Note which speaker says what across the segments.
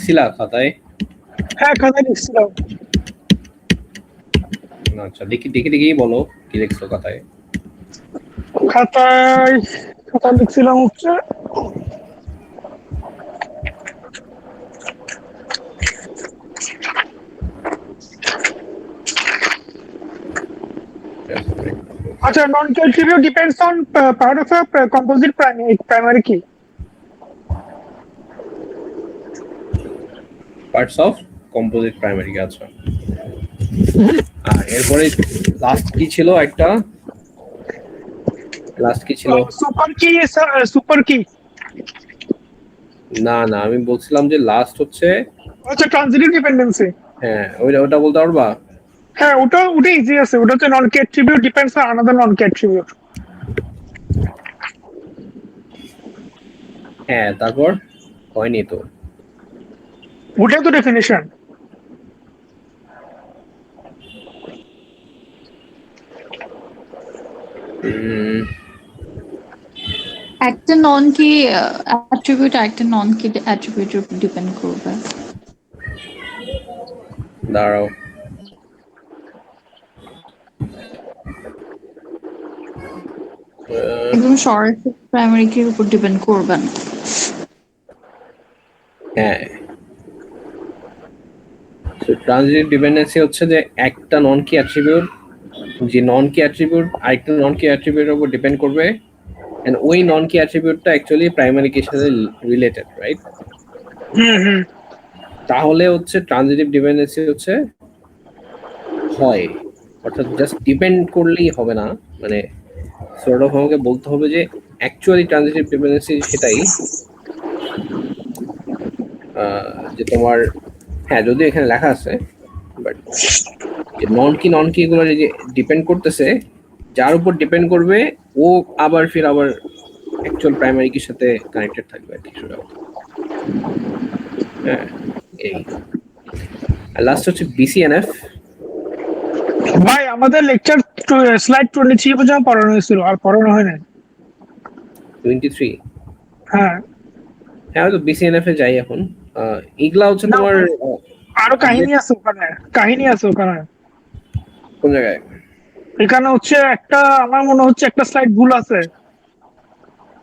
Speaker 1: লিখছিলা খাতায়?
Speaker 2: হ্যাঁ খাতায় লিখছিলাম।
Speaker 1: আচ্ছা দেখি বলো কি লিখছো খাতায়।
Speaker 2: খাতায় লিখছিলাম হচ্ছে আচ্ছা নন কে attribute depends on part of a composite primary key.
Speaker 1: Parts of composite primary কি? আচ্ছা এরপরে লাস্ট কি ছিল একটা? লাস্ট কি ছিল?
Speaker 2: সুপার কি
Speaker 1: না আমি বলছিলাম যে লাস্ট হচ্ছে
Speaker 2: আচ্ছা ট্রানজিটিভ ডিপেন্ডেন্সি।
Speaker 1: হ্যাঁ ওটা বলতে পারবা?
Speaker 2: হ্যাঁ ওটা ইজি আছে, ওটা হচ্ছে নন কে attribute depends on another non K attribute.
Speaker 1: হ্যাঁ তারপর হয়নি তো,
Speaker 2: ওটাই তো ডেফিনিশন।
Speaker 3: একটা নন কি অ্যাট্রিবিউট একটা নন কি অ্যাট্রিবিউটের উপর ডিপেন্ড করবে।
Speaker 1: দাঁড়াও
Speaker 3: একদম শর্ট প্রাইমারি কির উপর ডিপেন্ড করবে না।
Speaker 1: হ্যাঁ ট্রানজিটিভ ডিপেন্ডেন্সি হচ্ছে যে একটা নন কি অ্যাট্রিবিউট, যে নন কি অ্যাট্রিবিউট আরেকটা নন কি অ্যাট্রিবিউটের উপর ডিপেন্ড করবে, এন্ড ওই নন কি অ্যাট্রিবিউটটা অ্যাকচুয়ালি প্রাইমারি কির সাথে রিলেটেড, রাইট? তাহলে হচ্ছে ট্রানজিটিভ ডিপেন্ডেন্সি হচ্ছে হয়, অর্থাৎ জাস্ট ডিপেন্ড করলেই হবে না, মানে সর্ট অফ আমাকে বলতে হবে যে অ্যাকচুয়ালি ট্রানজিটিভ ডিপেন্ডেন্সি সেটাই যে তোমার, হ্যাঁ যদি এখানে লেখা আছে বাট যে নন কি এগুলো যে ডিপেন্ড করতেছে, যার উপর ডিপেন্ড করবে ও আবার অ্যাকচুয়াল প্রাইমারি কির সাথে কানেক্টেড থাকবে আর কিছু। হ্যাঁ এই লাস্ট হচ্ছে বিসিএনএফ।
Speaker 2: ভাই আমাদের লেকচার স্লাইড 23 পর্যন্ত পড়ানো হয়েছিল, আর পড়ানো হয় না।
Speaker 1: 23?
Speaker 2: হ্যাঁ
Speaker 1: হ্যাঁ তো বিসিএনএফ এ যাই এখন। এগুলা হচ্ছে তোমার
Speaker 2: আরো কাহিনী আছে ওখানে।
Speaker 1: কোন জায়গায়?
Speaker 2: এখানে হচ্ছে একটা, আমার মনে হচ্ছে একটা স্লাইড ভুল আছে।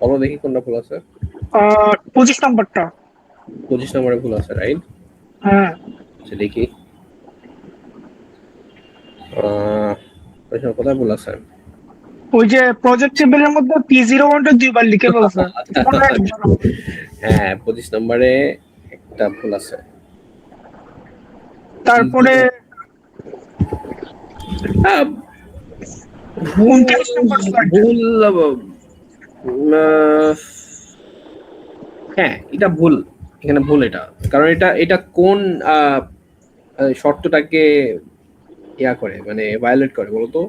Speaker 1: বলো দেখি কোনটা ভুল আছে।
Speaker 2: 25 নাম্বারটা।
Speaker 1: 25 নম্বরে ভুল আছে, রাইট?
Speaker 2: হ্যাঁ
Speaker 1: আচ্ছা দেখি কোথায় ভুল আছে।
Speaker 2: ওই যে প্রজেক্ট টেবিলের মধ্যে P01 দুইবার লিখে ফেলছে।
Speaker 1: হ্যাঁ 25 নম্বরে একটা ভুল আছে।
Speaker 2: তারপরে
Speaker 1: ভুল হ্যাঁ এটা ভুল, এখানে ভুল এটা, কারণ এটা কোন শর্তটাকে করে, মানে ভায়োলেট করে বলতো?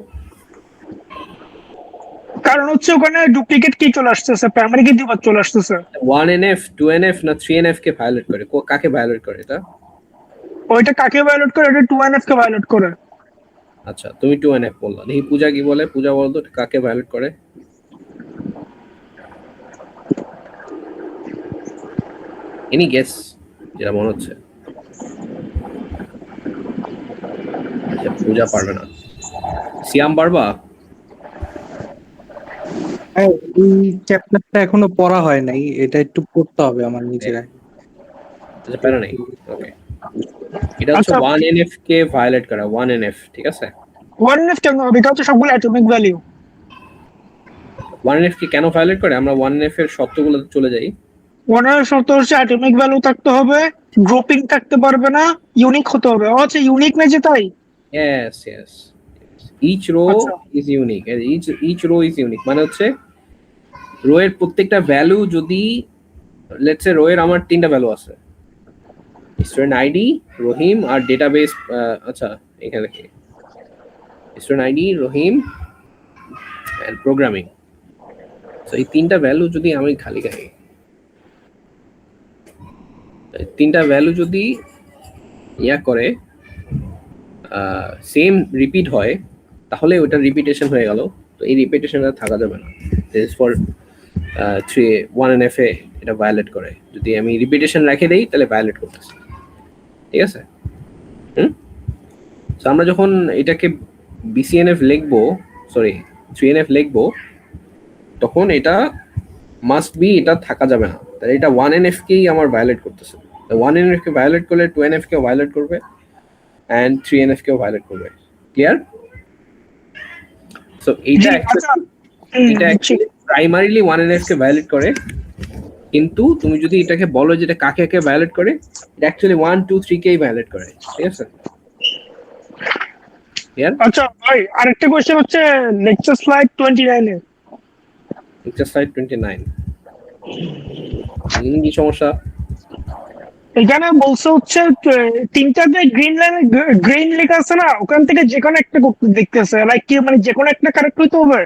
Speaker 2: কারণ হচ্ছে ওখানে ডুপ্লিকেট কি চলে আসতেছে, প্রাইমারি কি দুইবার চলে আসতেছে।
Speaker 1: 1NF 2NF না 3NF কে ভায়োলেট করে? কাকে ভায়োলেট করে এটা?
Speaker 2: ওইটা কাকে ভায়োলেট করে? এটা 2NF কে ভায়োলেট করে।
Speaker 1: আচ্ছা তুমি 2NF বললা, দেখি পূজা কি বলে। পূজা বলতো কাকে ভায়োলেট করে? এনি গেস যেটা মনে হচ্ছে? আচ্ছা পূজা পারবে না, সিয়াম পারবা?
Speaker 4: এই চ্যাপ্টারটা এখনো পড়া হয় নাই, এটা একটু পড়তে হবে আমার নিজেরাই।
Speaker 1: আচ্ছা প্যারা নেই, ওকে। এটা হচ্ছে 1NF কে ভায়োলেট করা, 1NF, ঠিক আছে?
Speaker 2: 1NF কেন হবে? এটা হচ্ছে সবগুলো অ্যাটমিক ভ্যালু।
Speaker 1: 1NF কে কেন ভায়োলেট করে? আমরা 1NF এর শর্তগুলো চলে যাই।
Speaker 2: 1NF এর শর্ত হচ্ছে অ্যাটমিক ভ্যালু থাকতে হবে, গ্রুপিং থাকতে পারবে না, ইউনিক হতে হবে। আচ্ছা ইউনিক না যে তাই?
Speaker 1: Yes. Each row is unique. Each row is unique. মানে হচ্ছে রো এর প্রত্যেকটা ভ্যালু যদি, লেটস সে রো এর আমার 3টা ভ্যালু আছে, স্টুডেন্ট আইডি, রহিম আর ডেটাবেস। আচ্ছা এখানে কি student ID, Rahim and programming. So এই 3টা ভ্যালু যদি আমি খালি রাখি, 3টা ভ্যালু যদি করে সেম রিপিট হয়, তাহলে ওটা রিপিটেশন হয়ে গেল। তো এই রিপিটেশনটা থাকা যাবে না। দিস ফর 1NF এ এটা ভায়োলেট করে। যদি আমি রিপিটেশন রেখে দেই তাহলে ভায়োলেট করতেছে। ঠিক আছে? তো আমরা যখন এটাকে BCNF লিখবো, সরি 3NF লিখবো, তখন এটা মাস্ট বি, এটা থাকা যাবে না। তাহলে এটা 1NF কেই আমার ভায়োলেট করতেছে। 1NF কে ভায়োলেট করলে 2NF কেও ভায়োলেট করবে and 3NF কেও ভায়োলেট করবে। ক্লিয়ার? সো এইটা অ্যাকচুয়ালি প্রাইমারিলি 1NF কে ভায়োলেট করে, কিন্তু তুমি যদি এটাকে বলো যে এটা কাকে কাকে ভায়োলেট করে, এটা অ্যাকচুয়ালি 1 2 3 কেই ভায়োলেট করে। ঠিক আছে? ক্লিয়ার?
Speaker 2: আচ্ছা ভাই, আরেকটা কোশ্চেন হচ্ছে লেকচার স্লাইড 29 এ।
Speaker 1: লেকচার স্লাইড 29 কি সমস্যা?
Speaker 2: এখানে বলছে হচ্ছে তিনটা যে গ্রিন লাইনে গ্রিন লেখা আছে না, ওখান থেকে যে কোনো একটা করতে দেখতেছে, লাইক কি মানে যে কোনো একটা কারেক্ট হইতে হবে?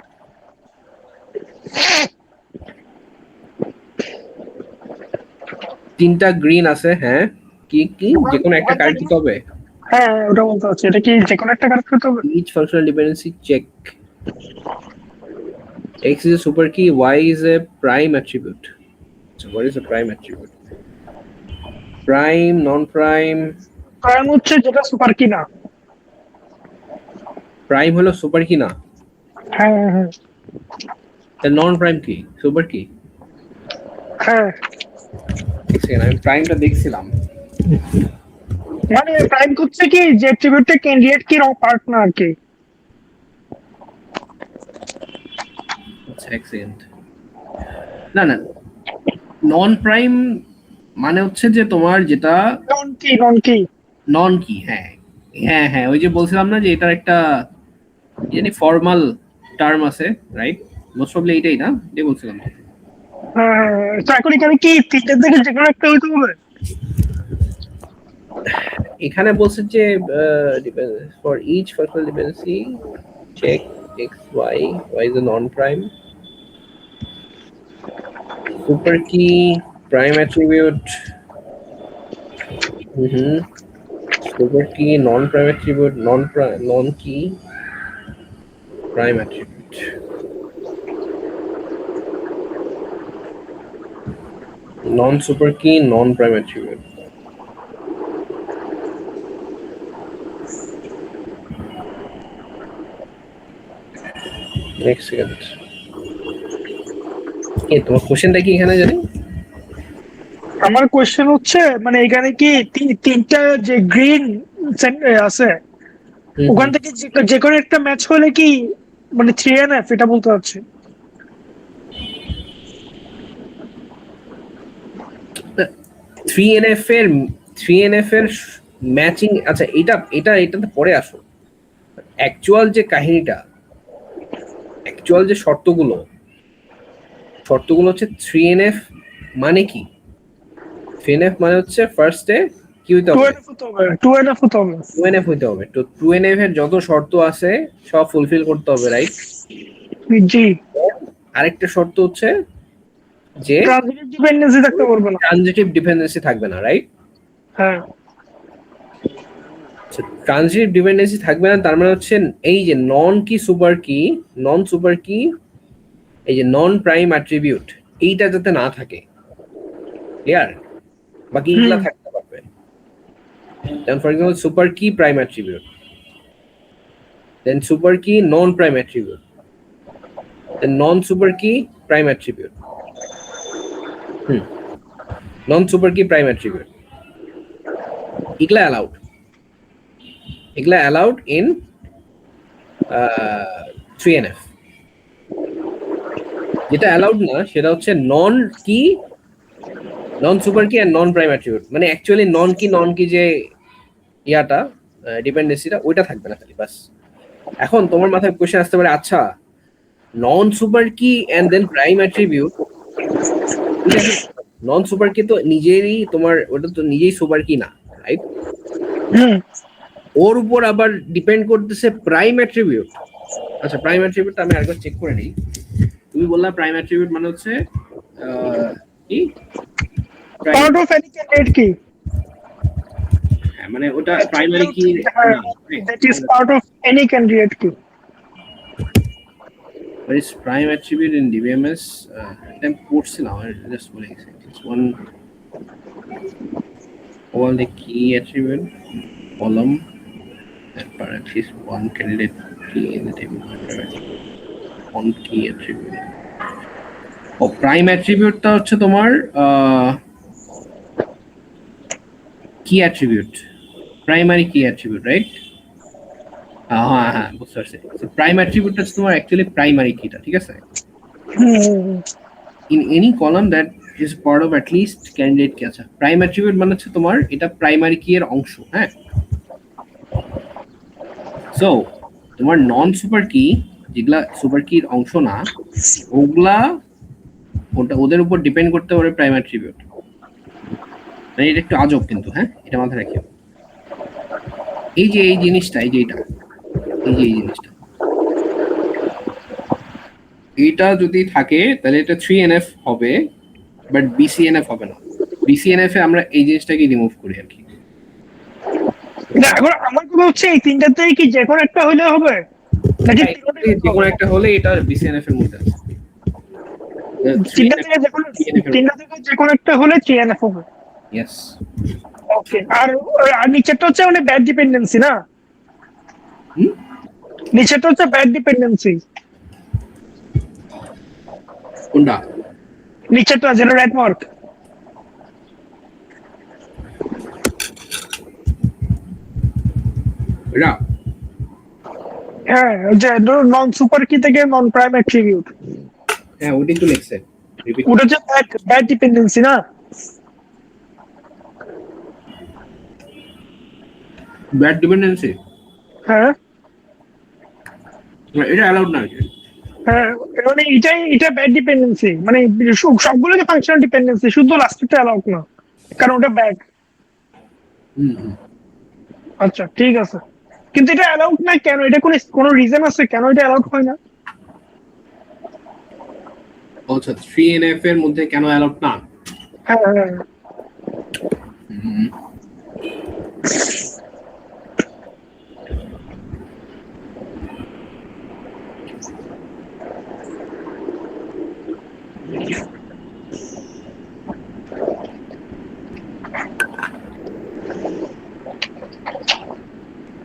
Speaker 1: তিনটা গ্রিন আছে, হ্যাঁ, কি কি যে কোনো একটা কারেক্ট দিতে হবে?
Speaker 2: হ্যাঁ ওটা বলতে হচ্ছে, এটা কি যে কোনো একটা কারেক্ট হইতে হবে?
Speaker 1: Each functional dependency check. X is a super key, Y is a prime attribute. So what is a prime attribute? Prime, non-prime.
Speaker 2: কারণ হচ্ছে যেটা সুপার কি না।
Speaker 1: Prime হলো super key না,
Speaker 2: হ্যাঁ হ্যাঁ
Speaker 1: non-prime কি super key?
Speaker 2: হ্যাঁ,
Speaker 1: দেখছেন, আমি প্রাইমটা দেখছিলাম।
Speaker 2: মানে প্রাইম হচ্ছে কি যে অ্যাট্রিবিউটটা ক্যান্ডিডেট কি রং পার্ট না আর কি।
Speaker 1: আচ্ছা এক সেকেন্ড, না না, non-prime মানে হচ্ছে যে তোমার যেটা
Speaker 2: নন কি
Speaker 1: নন কি। হ্যাঁ হ্যাঁ হ্যাঁ, ওই যে বলছিলাম না যে এটার একটা জানি ফর্মাল টার্ম আছে, রাইট? মোস্ট প্রবলি এইটাই না, যে বলছিলাম।
Speaker 2: হ্যাঁ, তো এখন এখানে কি তিনটার থেকে যে কোনো একটা হইতে হবে?
Speaker 1: এখানে বলছে যে for each functional dependency check x y is a non prime super key prime attribute super key non prime attribute non key prime attribute non super key non prime attribute. Next second. তোমার কোশ্চেনটা কি এখানে জানি?
Speaker 2: আমার question হচ্ছে মানে এখানে কি তিনটা যে গ্রিন আছে, ওখান থেকে যে কোনো একটা ম্যাচ হলে কি মানে 3NF, এটা বলতে চাচ্ছি।
Speaker 1: 3NF এর ম্যাচিং, আচ্ছা এটাতে পরে আসো। অ্যাকচুয়াল যে কাহিনীটা, অ্যাকচুয়াল যে শর্তগুলো হচ্ছে 3NF মানে কি? 3NF মানে হচ্ছে ফার্স্টে কি হইতে হবে?
Speaker 2: 2NF হতে হবে।
Speaker 1: 2NF হইতে হবে। তো 2NF এর যত শর্ত আছে সব ফুলফিল করতে হবে, রাইট?
Speaker 2: জি।
Speaker 1: আরেকটা শর্ত হচ্ছে যে
Speaker 2: ট্রানজিটিভ ডিপেন্ডেন্সি থাকতে পারবে না।
Speaker 1: ট্রানজিটিভ ডিপেন্ডেন্সি থাকবে না, রাইট?
Speaker 2: হ্যাঁ,
Speaker 1: ট্রানজিটিভ ডিপেন্ডেন্সি থাকবে না, তার মানে হচ্ছে এই যে নন সুপার কি, এই যে নন প্রাইম অ্যাট্রিবিউট, এইটা যাতে না থাকে। ক্লিয়ার? বাকি এগুলা থাকতে পারবে। যেমন for example super key prime attribute, then super key non prime attribute, then non super কি প্রাইম অ্যাট্রিবিউট, নন সুপার কি প্রাইম অ্যাট্রিবিউট, এগুলা অ্যালাউড ইন 3NF। যেটা অ্যালাউড না সেটা হচ্ছে নন super key and non prime attribute. মানে actually নন কি যে ইয়াটা ডিপেন্ডেন্সিটা, ওইটা থাকবে না খালি, বাস। এখন তোমার মাথায় কোশ্চেন আসতে পারে, আচ্ছা non super key and then prime attribute, non super key তো নিজেরই, তোমার ওটা তো নিজেই সুপার কি না, রাইট? ওর উপর আবার ডিপেন্ড করতেছে প্রাইম অ্যাট্রিবিউট। আচ্ছা প্রাইম অ্যাট্রিবিউটটা আমি আরেকবার চেক করে নিই। তুমি বললা প্রাইম অ্যাট্রিবিউট মানে হচ্ছে কি?
Speaker 2: পার্ট অফ এনি ক্যান্ডিডেট কি?
Speaker 1: মানে ওটা প্রাইমারি কি?
Speaker 2: That is part of any candidate কি?
Speaker 1: What is prime attribute in DBMS? I'm পড়ছিলাম, জাস্ট বলে গেছি। One all the key attribute column and parenthesis one candidate key in the table on key attribute. ও prime অ্যাট্রিবিউটটা হচ্ছে তোমার key attribute, primary key attribute, right? হ্যাঁ হ্যাঁ বুঝতে পারছি। প্রাইম অ্যাট্রিবিউটটা হচ্ছে তোমার অ্যাকচুয়ালি প্রাইমারি কিটা, ঠিক আছে? In any column that is part of at least candidate কি আছে, প্রাইম অ্যাট্রিবিউট মানে হচ্ছে তোমার এটা প্রাইমারি কি এর অংশ। হ্যাঁ, সো তোমার নন সুপার কি যেগুলা সুপার কির অংশ না, ওগুলা ওদের উপর ডিপেন্ড করতে পারে প্রাইম অ্যাট্রিবিউট। মানে এটা একটু আজব কিন্তু, হ্যাঁ এটা মাথায় রাখিও। এই যে এই জিনিসটা, এই যে এটা, এই যে এই জিনিসটা, এটা যদি থাকে তাহলে এটা 3NF হবে, বাট BCNF হবে না। BCNF এ আমরা এই জিনিসটাকে রিমুভ করি আর কি।
Speaker 2: এখন আমার কথা হচ্ছে এই তিনটাতে কি যে কোনো একটা হলে হবে নাকি
Speaker 1: যে কোনো একটা হলে এটা BCNF এর মধ্যে আছে।
Speaker 2: তিনটা থেকে যে কোনো একটা হলে 3NF হবে?
Speaker 1: ইয়েস।
Speaker 2: ওকে, আর আর নিচেরটা হচ্ছে মানে ব্যাড ডিপেন্ডেন্সি না? নিচেরটা হচ্ছে ব্যাড ডিপেন্ডেন্সি।
Speaker 1: কোনটা?
Speaker 2: নিচেরটা যেটা রেড মার্ক।
Speaker 1: এটা
Speaker 2: হ্যাঁ, যে নন সুপার কি থেকে নন প্রাইম অ্যাট্রিবিউট,
Speaker 1: হ্যাঁ ওটাই তো লিখছে।
Speaker 2: ওটা হচ্ছে ব্যাড ডিপেন্ডেন্সি না?
Speaker 1: ব্যাড ডিপেন্ডেন্সি,
Speaker 2: হ্যাঁ
Speaker 1: এটা অ্যালাউড না।
Speaker 2: হ্যাঁ, মানে এটা ব্যাড ডিপেন্ডেন্সি, মানে সবগুলোকে ফাংশনাল ডিপেন্ডেন্সি, শুধু লাস্টেরটা অ্যালাউড না কারণ ওটা ব্যাড। আচ্ছা ঠিক আছে, কিন্তু এটা অ্যালাউড না কেন? এটা কোনো রিজন আছে কেন এটা অ্যালাউড হয় না?
Speaker 1: আচ্ছা 3NF এর মধ্যে কেন অ্যালাউড না?
Speaker 2: হ্যাঁ হ্যাঁ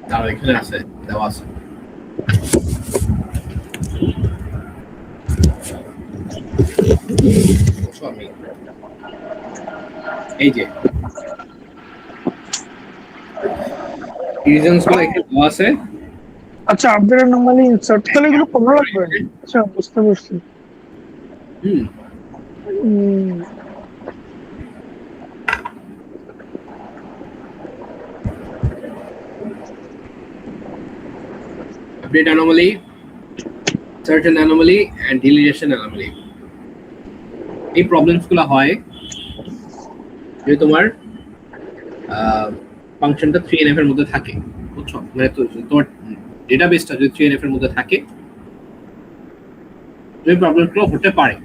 Speaker 1: তাহলে এখানে আছে, দেওয়া আছে। এই যে রিজনস গুলো এখানে দেওয়া আছে।
Speaker 2: আচ্ছা, আপডেট নরমালি ইনসার্ট, তাহলে এগুলো কমন লাগবে। আচ্ছা বুঝতে পারছি।
Speaker 1: হুম update anomaly, certain anomaly and deletion anomaly। এই প্রবলেমস গুলো হয় যে তোমার ফাংশনটা 3NF এর মধ্যে থাকে, বুঝছো? মানে তোমার ডেটাবেসটা যদি 3NF এর মধ্যে থাকে, এই প্রবলেমগুলো হতে পারে।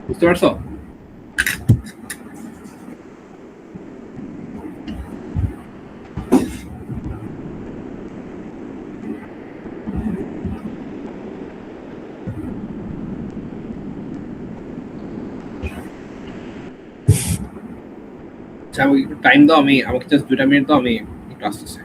Speaker 1: বুঝতে পারছো? আচ্ছা আমাকে একটু টাইম দাও, আমাকে জাস্ট 2টা মিনিট দাও, আমি একটু আসতেছি।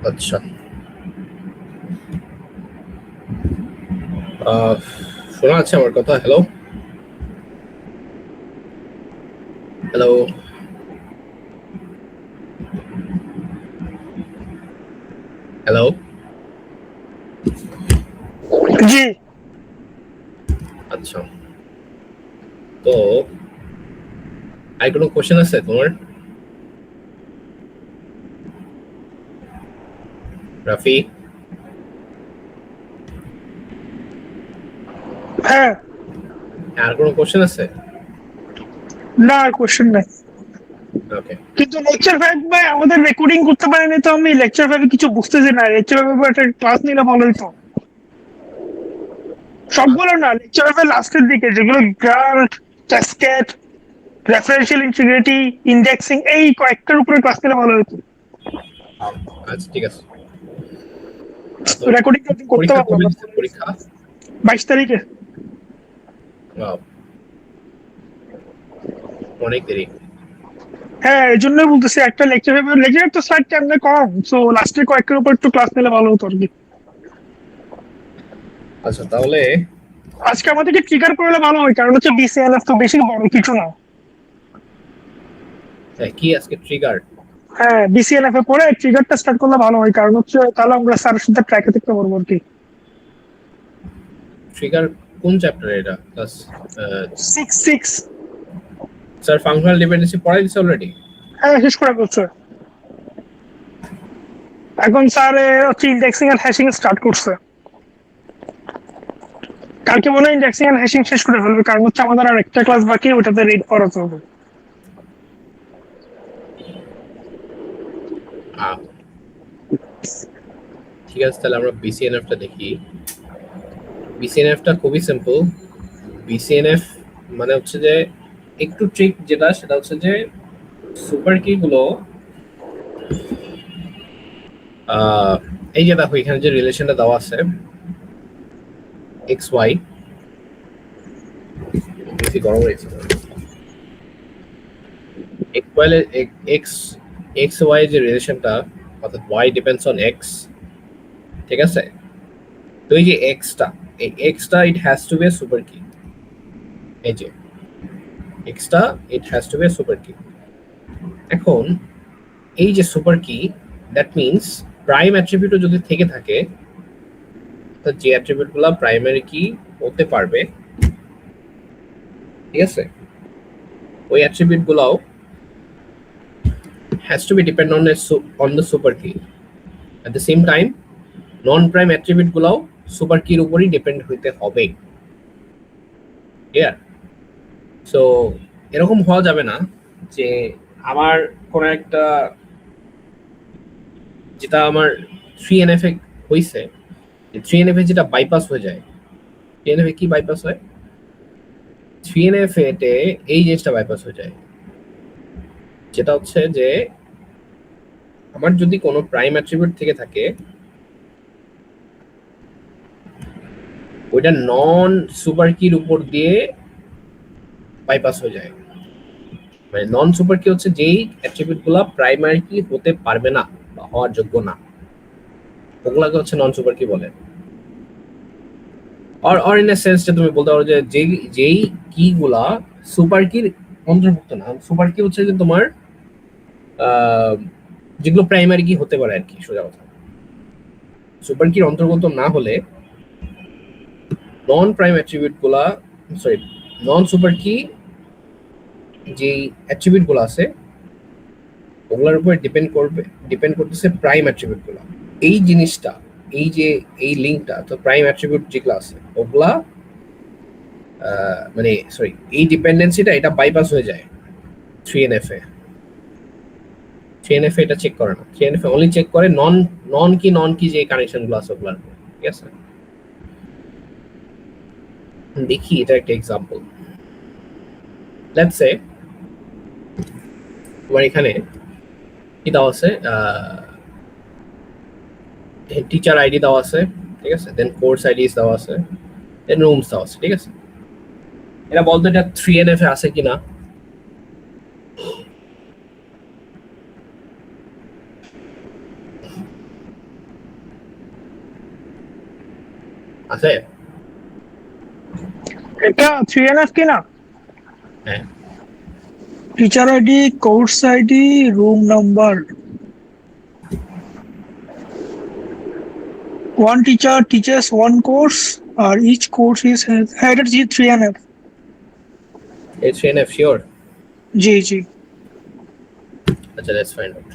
Speaker 1: আচ্ছা, শোনা আছে আমার কথা? Hello hello hello.
Speaker 2: জি।
Speaker 1: আচ্ছা, তো আর কোনো কোশ্চেন আছে তোমার রাফি?
Speaker 2: হ্যাঁ,
Speaker 1: আর কোনো কোশ্চেন আছে?
Speaker 2: না কোশ্চেন নাই।
Speaker 1: ওকে,
Speaker 2: কিন্তু লেকচার 5 ভাই আমাদের রেকর্ডিং করতে পারেনি, তো আমি লেকচার 5 কিছু বুঝতেছি না। লেকচার 5 একটা ক্লাস নিলে ভালো হতো। সবগুলো না, লেকচার 5 লাস্টের দিকে যেগুলো grant, cascade, referential integrity, indexing, এই কয়েকটার উপরে ক্লাস নিলে ভালো হতো।
Speaker 1: আচ্ছা ঠিক আছে। তো
Speaker 2: রেকর্ডিং করতে
Speaker 1: পরীক্ষা
Speaker 2: পারলাম
Speaker 1: কবে
Speaker 2: না।
Speaker 1: দিচ্ছে? পরীক্ষা
Speaker 2: 22 তারিখে।
Speaker 1: Wow, অনেক দেরি।
Speaker 2: হ্যাঁ, এই জন্যই বলতেছি একটা লেকচার তো স্যার কেমনে কম, সো লাস্টের কয়েকটার উপর একটু ক্লাস নিলে ভালো হতো আর কি।
Speaker 1: আচ্ছা তাহলে
Speaker 2: আজকে আমাদেরকে ট্রিগার করলে ভালো হয়, কারণ হচ্ছে বিসিএলএফ তো বেশি বড় কিছু না।
Speaker 1: কি আজকে ট্রিগার?
Speaker 2: হ্যাঁ, বিসিএলএফ এ পরে ট্রিগারটা স্টার্ট করলে ভালো হয়, কারণ হচ্ছে তাহলে আমরা স্যারের সাথে ট্র্যাকে থাকতে পারবো আর কি।
Speaker 1: ট্রিগার কোন চ্যাপ্টারে এটা? ক্লাস
Speaker 2: 6
Speaker 1: স্যার ফাংশনাল ডিপেন্ডেন্সি পড়াই দিছে অলরেডি?
Speaker 2: হ্যাঁ, শেষ করে বলছে। এখন স্যার হচ্ছে ইন্ডেক্সিং এন্ড হ্যাশিং স্টার্ট করছে। কালকে মনে হয় ইন্ডেক্সিং এন্ড হ্যাশিং শেষ করে ফেলবে, কারণ হচ্ছে আমাদের আর একটা ক্লাস বাকি, ওটাতে রিড করাতে হবে।
Speaker 1: ঠিক আছে, তাহলে আমরা বিসিএনএফ টা দেখি। বিসিএনএফ টা খুবই সিম্পল। বিসিএনএফ মানে হচ্ছে যে একটু ট্রিক যেটা, সেটা হচ্ছে যে সুপার কি গুলো এই যে দেখো এখানে যে রিলেশনটা দেওয়া আছে এক্স ওয়াই, বেশি গরম হয়েছে। এক্স এক্স ওয়াই যে রিলেশনটা, অর্থাৎ ওয়াই ডিপেন্ডস অন এক্স, ঠিক আছে? তো এই যে এক্সটা, এই এক্সটা it has to be a super key. এই যে এক্সটা it has to be a super key. এখন এই যে super key, that means prime অ্যাট্রিবিউটও যদি থেকে থাকে, তো যে অ্যাট্রিবিউটগুলো প্রাইমারি কি হতে পারবে, ঠিক আছে, ওই অ্যাট্রিবিউটগুলোও has to be depend on the super key. At the same time, non-prime attribute গুলাও super key এর উপরই ডিপেন্ড হইতে হবে। ক্লিয়ার? সো এরকম হওয়া যাবে না যে আমার কোন একটা, যেটা আমার 3NF এ হইছে, 3NF এ যেটা বাইপাস হয়ে যায়। 3NF এ কি বাইপাস হয়? 3NF এতে এই জিনিসটা বাইপাস হয়ে যায়, যেটা হচ্ছে যে আমার যদি কোনো প্রাইম অ্যাট্রিবিউট থেকে থাকে, ওইটা নন সুপার কির উপর দিয়ে বাইপাস হয়ে যায়। মানে নন সুপার কি হচ্ছে যেই অ্যাট্রিবিউট গুলা প্রাইমারি কি হতে পারবে না বা হওয়ার যোগ্য না, ওগুলাকে হচ্ছে নন সুপার কি বলে। অর ইন এ সেন্স যে তুমি বলতে পারো যে যেই কি গুলা সুপার কির অন্তর্ভুক্ত না। সুপার কি হচ্ছে যে তোমার যেগুলো প্রাইমারি কি হতে পারে আর কি, সোজা কথা। সুপার কির অন্তর্গত না হলে নন প্রাইম অ্যাট্রিবিউট গুলা, সরি নন সুপার কি যে অ্যাট্রিবিউট গুলো আছে ওগুলোর উপর ডিপেন্ড করতেছে প্রাইম অ্যাট্রিবিউট গুলো। এই জিনিসটা, এই যে এই লিঙ্কটা, তো প্রাইম অ্যাট্রিবিউট যেগুলো আছে ওগুলা মানে সরি এই ডিপেন্ডেন্সিটা এটা বাইপাস হয়ে যায় 3NF এ। 3NF এটা চেক করে না। 3NF অনলি চেক করে নন কি যে কানেকশন গুলো আছে ওগুলার, ঠিক আছে? দেখি এটা একটা এক্সাম্পল। লেটস সে তোমার এখানে কি দেওয়া আছে, টিচার আইডি দেওয়া আছে, ঠিক আছে, দেন কোর্স আইডি দেওয়া আছে, দেন রুমস দেওয়া আছে, ঠিক আছে? এটা বলতো এটা 3NF এ আছে কিনা। আছে?
Speaker 2: এটা 3NF কি না?
Speaker 1: হ্যাঁ।
Speaker 2: Teacher ID, course ID, room number. One teacher teaches one course, or each course is headed 3NF.
Speaker 1: It's 3NF sure.
Speaker 2: জি।
Speaker 1: আচ্ছা, let's find out.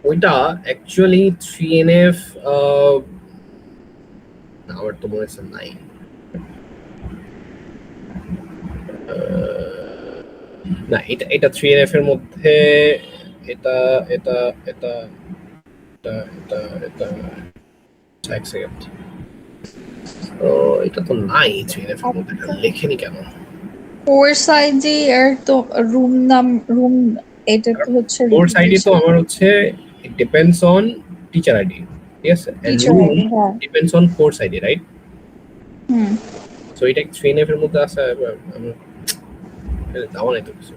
Speaker 1: ওইটা অ্যাকচুয়ালি 3NF আমার তো মনে হচ্ছে নাই। না, এটা 3NF এর মধ্যে এটা এটা এটা এটা এটা এটা এক সেকেন্ড। এটা তো নাই 3NF এর মধ্যে, লেখেনি কেন?
Speaker 3: কোর্স আইডি আর তো রুম এটা তো হচ্ছে
Speaker 1: কোর্স আইডি তো আমার হচ্ছে it depends on teacher ID, ঠিক আছে, and
Speaker 3: Teacher
Speaker 1: room
Speaker 3: ID, হ্যাঁ।
Speaker 1: depends on course ID, right?
Speaker 3: Hmm.
Speaker 1: So এটা 3NF এর মধ্যে আছে, আমি দাও নাই তো কিছু।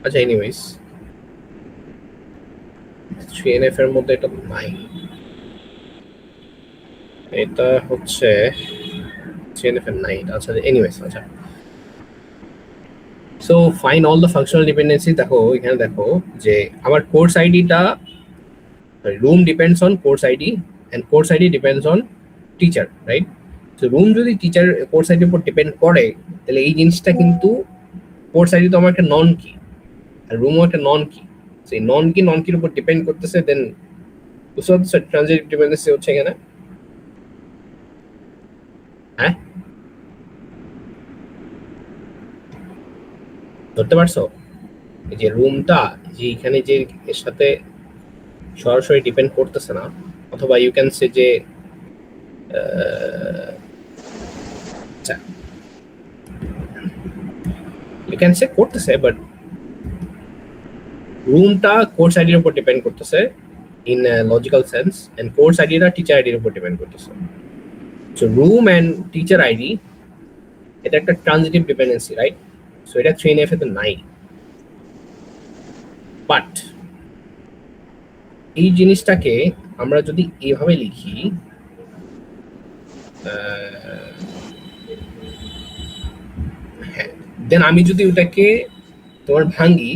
Speaker 1: আচ্ছা, এনিওয়েজ 3NF এর মধ্যে এটা নাই, এটা হচ্ছে 3NF এর নাই। আচ্ছা, এনিওয়েজ, আচ্ছা, so find all the functional dependency. দেখো এখানে দেখো যে আমার কোর্স আইডিটা, room depends on course ID and course ID depends on teacher, right? তো রুম যদি টিচার কোর্স আইডির উপর ডিপেন্ড করে, তাহলে এই জিনিসটা কিন্তু কোর্স আইডি তো আমার একটা নন কি, আর রুমও একটা নন কি। সেই নন কির উপর ডিপেন্ড করতেছে, দেন বুঝতে পারছো ট্রানজিটিভ ডিপেন্ডেন্সি হচ্ছে এখানে। হ্যাঁ, ধরতে পারছো? এই যে রুমটা যে এখানে যে এর সাথে সরাসরি ডিপেন্ড করতেছে না, অথবা ইউ ক্যান সে যে ইউ ক্যান সে করতেছে, বাট রুমটা কোর্স আইডির উপর ডিপেন্ড করতেছে in logical sense, and course আইডিটা টিচার আইডির উপর ডিপেন্ড করতেছে। So room and teacher ID এটা একটা ট্রানজিটিভ ডিপেন্ডেন্সি, রাইট? সো এটা 3NF এতে নাই। বাট এই জিনিসটাকে আমরা যদি এভাবে লিখি, হ্যাঁ, দেন আমি যদি ওটাকে তোমার ভাঙি,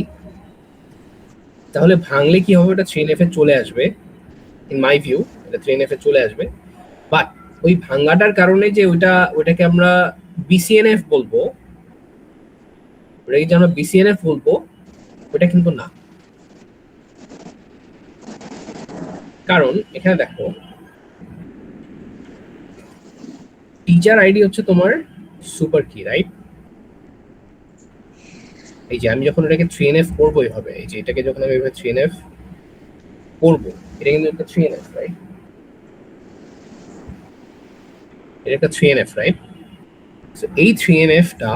Speaker 1: তাহলে ভাঙলে কি হবে, ওটা 3NF এ চলে আসবে। ইন মাই ভিউ এটা 3NF এ চলে আসবে। বাট ওই ভাঙাটার কারণে যে ওটাকে আমরা BCNF বলবো, ওটাকে যে আমরা BCNF বলবো, ওটা কিন্তু না। কারণ এখানে দেখো টিচার আইডি হচ্ছে তোমার সুপার কি, রাইট? এই যে আমি যখন এটাকে 3NF করবো এইভাবে, এই যে এটাকে যখন আমি এইভাবে 3NF করবো, এটা কিন্তু একটা 3NF, রাইট? এটা একটা 3NF, রাইট? সো এই 3NF টা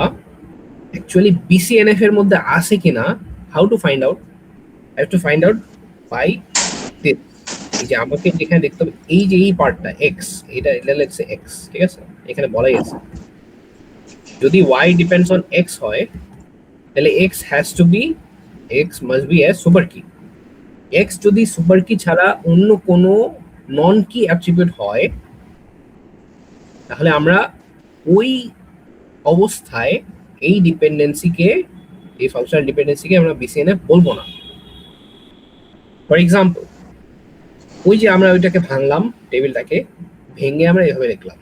Speaker 1: অ্যাকচুয়ালি BCNF এর মধ্যে আছে কিনা, how to find out? I have to find out by this. এই যে আমাকে যেখানে দেখতে হবে, এই যে এই পার্টটা এক্স, এটা লেটস সে এক্স, ঠিক আছে, এখানে বলাই আছে যদি y ডিপেন্ডস অন x হয়, তাহলে x has to be, x must be a super key. x যদি সুপার কি ছাড়া অন্য কোনো নন কি অ্যাট্রিবিউট হয়, তাহলে আমরা ওই অবস্থায় এই ডিপেন্ডেন্সিকে, এই ফাংশনাল ডিপেন্ডেন্সিকে আমরা BCNF বলবো না। ফর এক্সাম্পল, ওই যে আমরা ওইটাকে ভাঙলাম, টেবিলটাকে ভেঙে আমরা এভাবে লিখলাম,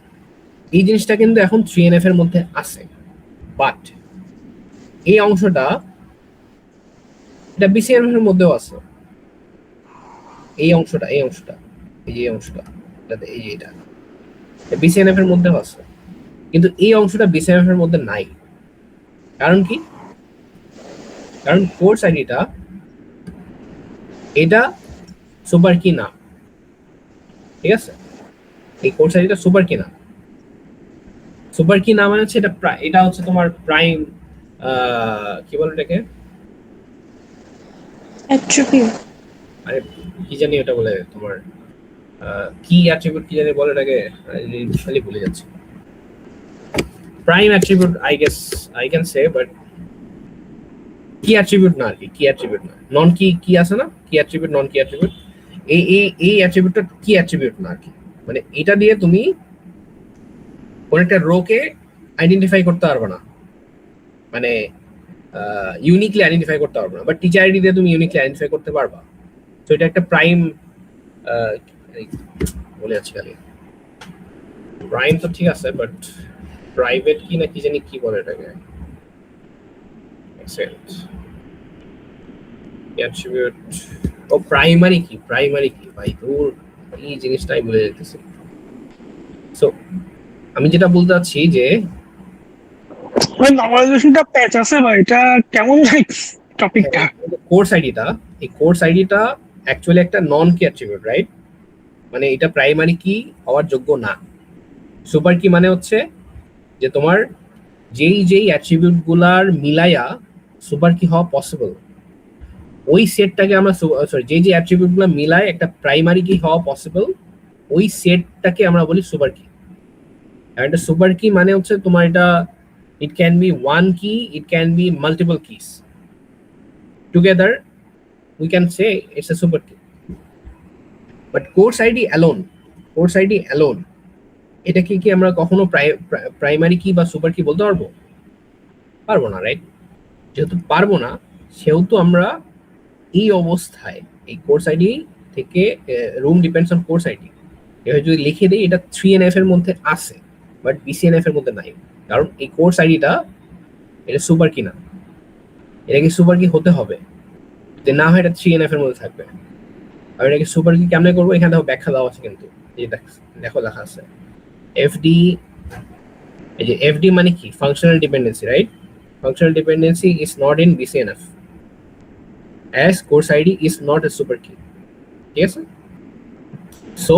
Speaker 1: এই জিনিসটা কিন্তু এখন 3NF এর মধ্যে আছে, বাট এই অংশটা এটা BCNF এর মধ্যেও আছে। এই অংশটা এই যে এই অংশটা, এই যে এটা BCNF এর মধ্যেও আছে, কিন্তু এই অংশটা BCNF এর মধ্যে নাই। কারণ কি? কারণ কোর্স আইডিটা এটা সুপার কি না, ঠিক আছে? এই কোর্স আইডিটা সুপার কি না। সুপার কি না মানে হচ্ছে এটা হচ্ছে তোমার প্রাইম, কি বলে এটাকে,
Speaker 3: অ্যাট্রিবিউট।
Speaker 1: আরে কি জানি ওটা বলে তোমার, কি অ্যাট্রিবিউট কি জানি বলে এটাকে, খালি ভুলে যাচ্ছি। prime attribute, I guess I can say, but কি অ্যাট্রিবিউট না আর কি, কি অ্যাট্রিবিউট না, নন কি আছে না, কি অ্যাট্রিবিউট নন কি অ্যাট্রিবিউট, এই অ্যাট্রিবিউটটা কি অ্যাট্রিবিউট না আর কি, মানে এটা দিয়ে তুমি কোন একটা রোকে আইডেন্টিফাই করতে পারবে না, মানে ইউনিকলি আইডেন্টিফাই করতে পারবে না, বাট টিচার আইডি দিয়ে তুমি ইউনিকলি আইডেন্টিফাই করতে পারবা। তো এটা একটা প্রাইম, বলে যাচ্ছি খালি প্রাইম তো ঠিক আছে, বাট প্রাইভেট কি না কি জানি কি বলে এটাকে, এক্সেলেন্ট অ্যাট্রিবিউট ও প্রাইমারি কি, প্রাইমারি কি ভাই, তোর এই জিনিসটাই বলে যেতেছি। সো আমি যেটা বলতে চাচ্ছি যে
Speaker 2: নর্মালাইজেশনটা প্যাচ আছে ভাই, এটা কেমন টপিকটা?
Speaker 1: কোর্স আইডিটা, এই কোর্স আইডিটা অ্যাকচুয়ালি একটা নন কি অ্যাট্রিবিউট, রাইট? মানে এটা প্রাইমারি কি হওয়ার যোগ্য না। সুপার কি মানে হচ্ছে যে তোমার যেই অ্যাট্রিবিউট গুলার মিলাইয়া সুপার কি হওয়া পসিবল, ওই সেটটাকে আমরা সরি যে অ্যাট্রিবিউট গুলো মিলায় একটা প্রাইমারি কি হওয়া পসিবল, ওই সেটটাকে আমরা বলি সুপার কি। আর একটা সুপার কি মানে হচ্ছে তোমার এটা, ইট ক্যান বি ওয়ান কি, it can be multiple kiss together, we can say it's a super কি। বাট কোর্স আইডি অ্যালোন এটাকে কি আমরা কখনো প্রাইমারি কি বা সুপার কি বলতে পারবো? পারবো না, রাইট? যেহেতু পারবো না, সেহেতু আমরা এই অবস্থায় এই কোর্স আইডি থেকে room depends on course ID এভাবে যদি লিখে দিই, এটা 3NF এর মধ্যে আছে বাট BCNF এর মধ্যে নাই, কারণ এই কোর্স আইডিটা এটা সুপার কি না, এটা কি সুপার কি হতে হবে, যে না হয় এটা 3NF এর মধ্যে থাকবে। আর এটাকে সুপার কি কেমনে করবো, এখানে দেখো ব্যাখ্যা দেওয়া আছে, কিন্তু এই দেখো লেখা আছে FD, এই যে FD মানে কি, functional dependency, right? Functional dependency is not in BCNF, as course ID is not a super key. Yes, so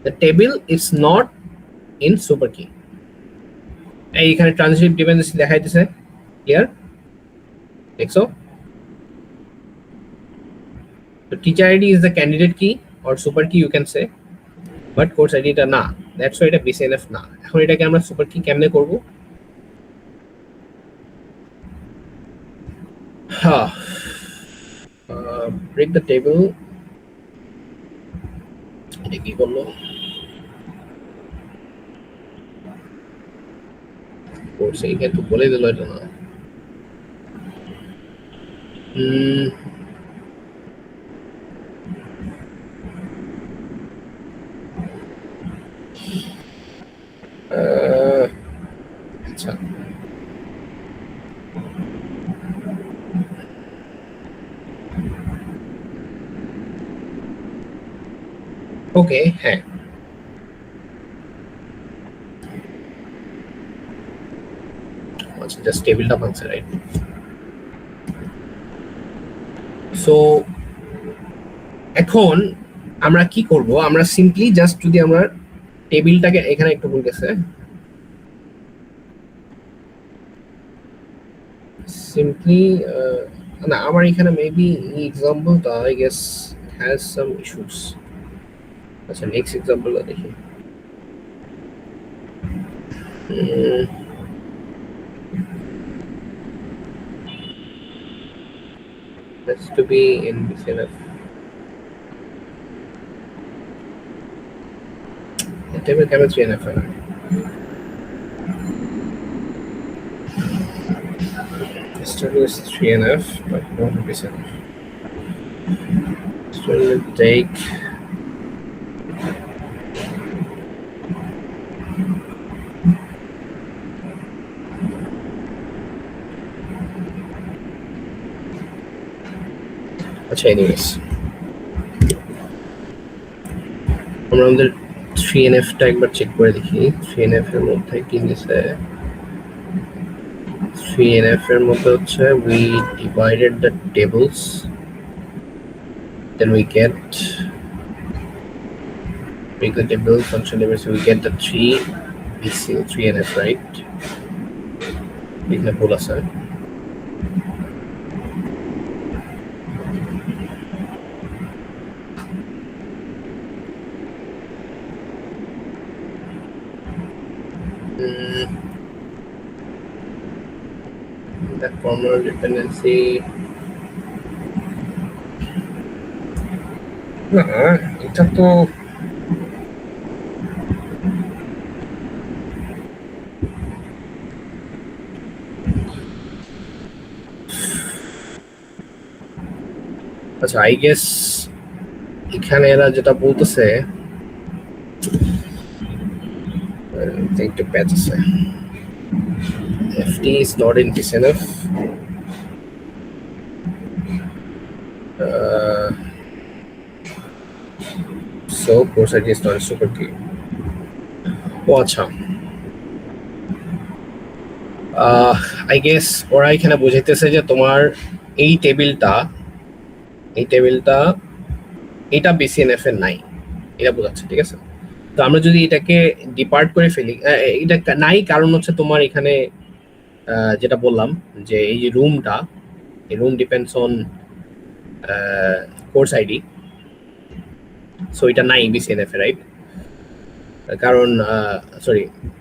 Speaker 1: the table is not in super key. এখানে ট্রানজিটিভ ডিপেন্ডেন্সি দেখাইতেছে, ক্লিয়ার? দেখছো? So teacher ID is the candidate key or super key you can say, but course ID টা না, that's why এটা BCNF না। এখন এটাকে আমরা সুপার কি কেমনে করব? Break the table, এটা কি বললো, কোর্স এইখানে তো বলে দিল এটা না। আচ্ছা ওকে, হ্যাঁ আচ্ছা, জাস্ট টেবিলটা ভাঙছে, রাইট? সো এখন আমরা কি করব, আমরা সিম্পলি জাস্ট যদি আমরা টেবিলটাকে, এখানে একটু ভুল গেছে, সিম্পলি না, আমার এখানে মেবি এই এক্সাম্পলটা I guess has some issues. আচ্ছা নেক্সট এক্সাম্পলটা দেখি। That's to be in BCNF. The table chemistry NF. This table is 3NF, but not BCNF. So we'll take আচ্ছা এনিওয়েজ, আমরা আমাদের 3NF টা একবার চেক করে দেখি। 3NF এর মধ্যে কি দিছে, 3NF এর মধ্যে হচ্ছে we divided the tables, then we get break the table function table, so we get the 3NF, right? এখানে ভুল আছে। দ্যাট ফর্মাল ডিপেন্ডেন্সি না, এটা তো আচ্ছা, আই গেস এখানে এরা যেটা বলতেছে একটু প্যাচ আছে, FT is not in BCNF. So course ID is not super key. ও আচ্ছা, আই গেস ওরা এখানে বোঝাইতেছে যে তোমার এই টেবিলটা এটা BCNF এর নাই, এটা বোঝাচ্ছে, ঠিক আছে? তো আমরা যদি এটাকে ডিপার্ট করে ফেলি, এটা নাই কারণ হচ্ছে তোমার এখানে যেটা বললাম যে এই যে রুমটা, এই room depends on course ID, so এটা নাই BCNF এ, রাইট?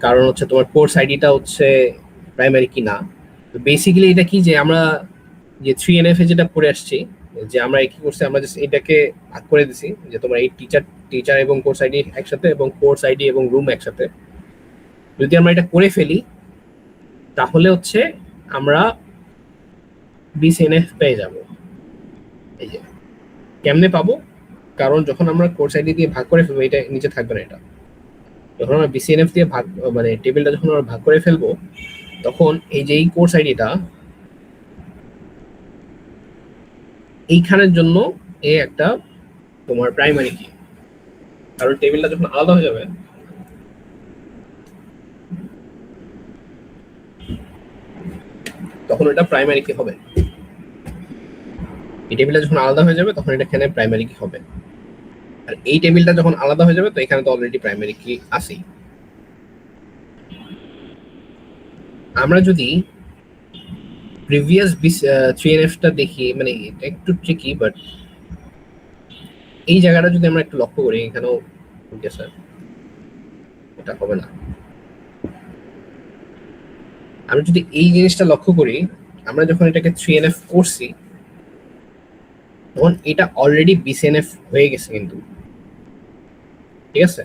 Speaker 1: কারণ হচ্ছে তোমার কোর্স আইডিটা হচ্ছে প্রাইমারি কি না। তো বেসিক্যালি এটা কি যে আমরা যে 3NF এ যেটা করে আসছি, যে আমরা কি করছি, আমরা জাস্ট এটাকে ভাগ করে দিছি যে তোমার এই টিচার এবং কোর্স আইডি একসাথে এবং কোর্স আইডি এবং রুম একসাথে। যদি আমরা এটা করে ফেলি তাহলে হচ্ছে আমরা BCNF পেয়ে যাব। এই যে কেমনে পাবো, কারণ যখন আমরা কোর্স আইডি দিয়ে ভাগ করে ফেলবো, এটা নিচে থাকবে না, এটা যখন আমরা BCNF দিয়ে ভাগ মানে টেবিলটা যখন আমরা ভাগ করে ফেলবো, তখন এই যে এই কোর্স আইডিটা এইখানের জন্য একটা তোমার প্রাইমারি কি, কারণ টেবিলটা যখন আলাদা হয়ে যাবে তখন এটা প্রাইমারি কি হবে। এই টেবিলটা যখন আলাদা হয়ে যাবে তখন এটা এখানে প্রাইমারি কি হবে, আর এই টেবিলটা যখন আলাদা হয়ে যাবে তো এখানে তো অলরেডি প্রাইমারি কি আছেই। আমরা যদি প্রিভিয়াস 3NF-টা দেখি, মানে এটা একটু ট্রিকি, বাট এই জায়গাটা যদি আমরা একটু লক্ষ্য করি, এখানেও স্যার এটা হবে না। আমরা যদি এই জিনিসটা লক্ষ্য করি, আমরা যখন এটাকে 3NF করছি তখন এটা অলরেডি BCNF হয়ে গেছে কিন্তু, ঠিক আছে?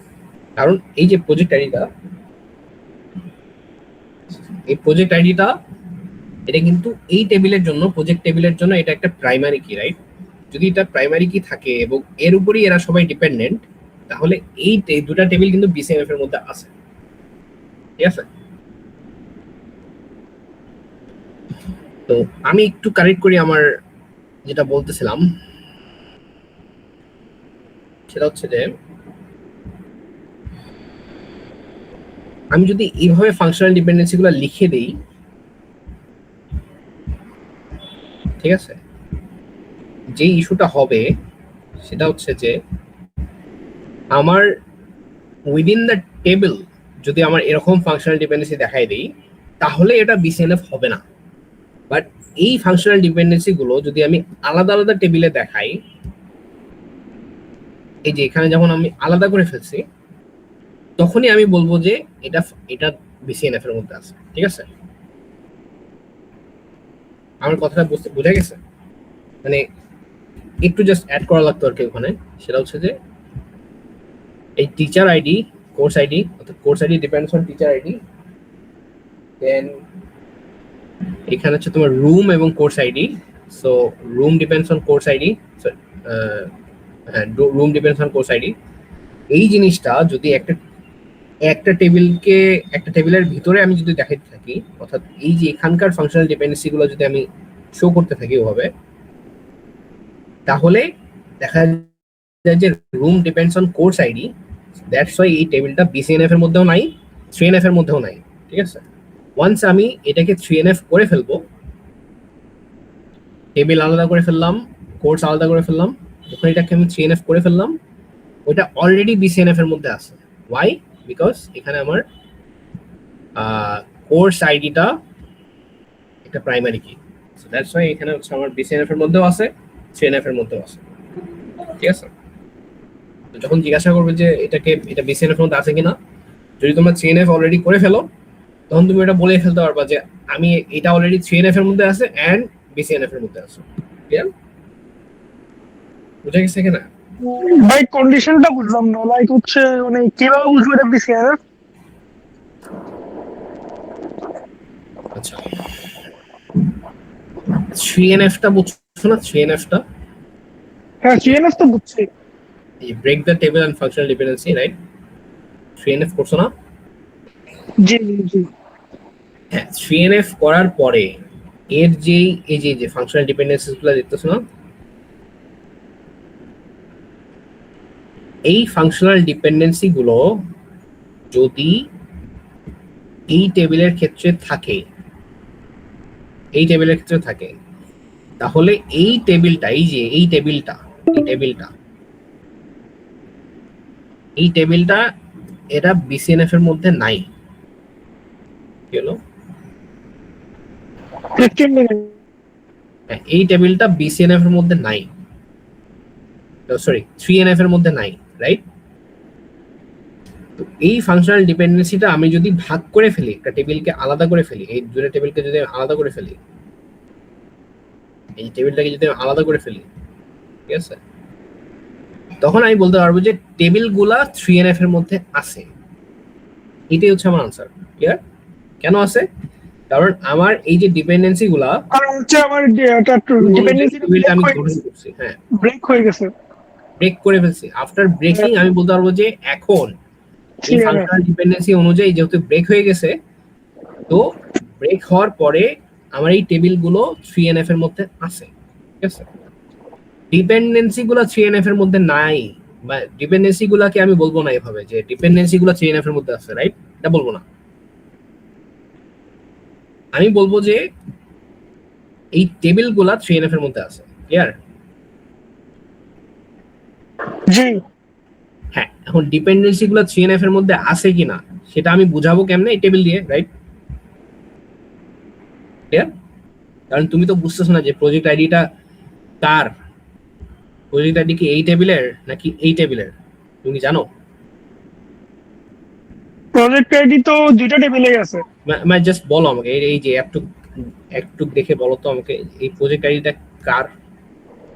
Speaker 1: কারণ এই যে প্রজেক্ট আইডিটা, এই প্রজেক্ট আইডিটা এটা কিন্তু এই টেবিলের জন্য, প্রজেক্ট টেবিলের জন্য এটা একটা প্রাইমারি কি, রাইট? যদি এটা প্রাইমারি কি থাকে এবং এর উপরই এরা সবাই ডিপেন্ডেন্ট, তাহলে এই দুটা টেবিল কিন্তু BCNF এর মধ্যে আছে, ঠিক আছে? তো আমি একটু কারেক্ট করি আমার যেটা বলতেছিলাম, সেটা হচ্ছে যে আমি যদি এইভাবে ফাংশনাল ডিপেন্ডেন্সি গুলো লিখে দেই, ঠিক আছে, যে ইস্যুটা হবে সেটা হচ্ছে যে আমার উইদিন দ্য টেবিল যদি আমার এরকম ফাংশনাল ডিপেন্ডেন্সি দেখাই দেই, তাহলে এটা BCNF হবে না। বাট এই ফাংশনাল ডিপেন্ডেন্সি গুলো যদি আমি আলাদা আলাদা টেবিলে দেখাই, এই যে এখানে যখন আমি আলাদা করে ফেলছি, তখনই আমি বলবো যে এটা BCNF এর মধ্যে আছে, ঠিক আছে? আমার কথাটা বোঝা গেছে? মানে একটু জাস্ট অ্যাড করা লাগতো আর কি ওখানে, সেটা হচ্ছে যে এই টিচার আইডি, কোর্স আইডি, অর্থাৎ course ID depends on teacher ID, then এখানে হচ্ছে তোমার রুম এবং course ID, so room depends on course ID, হ্যাঁ, room depends on course ID. এই জিনিসটা যদি একটা টেবিলের ভিতরে আমি যদি দেখাতে থাকি, অর্থাৎ এই যে এখানকার ফাংশনাল ডিপেন্ডেন্সি গুলো যদি আমি শো করতে থাকি ওভাবে, তাহলে দেখা যায় যে room depends on course ID, that's why এই টেবিলটা BCNF এর মধ্যেও নাই, 3NF এর মধ্যেও নাই, ঠিক আছে? ওয়ান্স আমি এটাকে 3NF করে ফেলবো, টেবিল আলাদা করে ফেললাম, কোর্স আলাদা করে ফেললাম, যখন এটাকে আমি 3NF করে ফেললাম, ওটা অলরেডি BCNF এর মধ্যে আছে। ওয়াই? বিকজ এখানে আমার কোর্স আইডিটা একটা প্রাইমারি কি, সো দ্যাটস ওয়াই এখানে হচ্ছে আমার BCNF এর মধ্যেও আছে, 3NF এর মধ্যেও আছে, ঠিক আছে? তো যখন জিজ্ঞাসা করবে যে এটা BCNF এর মধ্যে আছে কিনা, যদি তোমরা 3NF অলরেডি করে ফেলো তখন তুমি এটা বলে ফেলতে পারবা যে আমি এটা অলরেডি 3NF এর মধ্যে আছে এন্ড BCNF এর মধ্যে আছে। ক্লিয়ার? বুঝা গেছে কিনা?
Speaker 2: ভাই কন্ডিশনটা বুঝলাম না, লাইক হচ্ছে মানে কিভাবে বুঝবো এটা BCNF?
Speaker 1: আচ্ছা 3NF টা বুঝছো না? 3NF টা
Speaker 2: হ্যাঁ CNF তো বুঝছি।
Speaker 1: Break the table and functional dependency, right? 3NF করছো না?
Speaker 2: জি জি জি।
Speaker 1: হ্যাঁ 3NF করার পরে এর যে এই যে ফাংশনাল ডিপেন্ডেন্সিস গুলো দেখতেছো না, এই ফাংশনাল ডিপেন্ডেন্সি গুলো যদি এই টেবিলের ক্ষেত্রে থাকে, এই টেবিলের ক্ষেত্রে থাকে, তাহলে এই টেবিলটা এই টেবিলটা এটা BCNF এর মধ্যে নাই। কি হলো?
Speaker 2: 15 মিনিট।
Speaker 1: হ্যাঁ, এই টেবিলটা BCNF এর মধ্যে নাই, সরি 3NF এর মধ্যে নাই, রাইট? এই ফাংশনাল ডিপেন্ডেন্সিটা আমি যদি ভাগ করে ফেলি, একটা টেবিলকে আলাদা করে ফেলি, এই দুটো টেবিলকে যদি আলাদা করে ফেলি, এই টেবিলটাকে যদি আলাদা করে ফেলি, ঠিক আছে, তখন আমি বলতে পারবো যে টেবিলগুলা 3NF এর মধ্যে আছে। এটাই হচ্ছে আমার আনসার। ক্লিয়ার? কেন আছে? কারণ আমার এই যে ডিপেন্ডেন্সি গুলা,
Speaker 2: কারণ হচ্ছে আমার ডিপেন্ডেন্সিটা
Speaker 1: টেবিলটা আমি গ্রহণ করছি, হ্যাঁ
Speaker 2: ব্রেক হয়ে গেছে।
Speaker 1: ব্রেক করে ফেলছি। আফটার ব্রেকিং আমি বলতে পারবো যে এখন এই ফাংশনাল ডিপেন্ডেন্সি অনুযায়ী যেহেতু ব্রেক হয়ে গেছে, তো ব্রেক হওয়ার পরে আমার এই টেবিলগুলো 3NF এর মধ্যে আছে। ঠিক আছে? ডিপেন্ডেন্সি গুলো 3NF এর মধ্যে নাই, বা ডিপেন্ডেন্সি গুলাকে আমি বলবো না এভাবে যে ডিপেন্ডেন্সি গুলো 3NF এর মধ্যে আছে, রাইট? এটা বলবো না। আমি বলবো যে এই টেবিলগুলা 3NF এর মধ্যে আছে। ক্লিয়ার?
Speaker 2: জি।
Speaker 1: হ্যাঁ, এখন ডিপেন্ডেন্সি গুলো 3NF এর মধ্যে আছে কিনা সেটা আমি বুঝাবো কেমনে? এই টেবিল দিয়ে, রাইট? ক্লিয়ার? কারণ তুমি তো বুঝতেছো না যে প্রজেক্ট আইডিটা কার, প্রজেক্ট আইডি কি এই টেবিলের নাকি এই টেবিলের, তুমি জানো?
Speaker 2: প্রজেক্ট আইডি তো দুইটা টেবিলেই আছে।
Speaker 1: মানে জাস্ট বলো আমাকে, এই যে একটু দেখে বলো তো আমাকে, এই প্রজেক্ট আইডিটা কার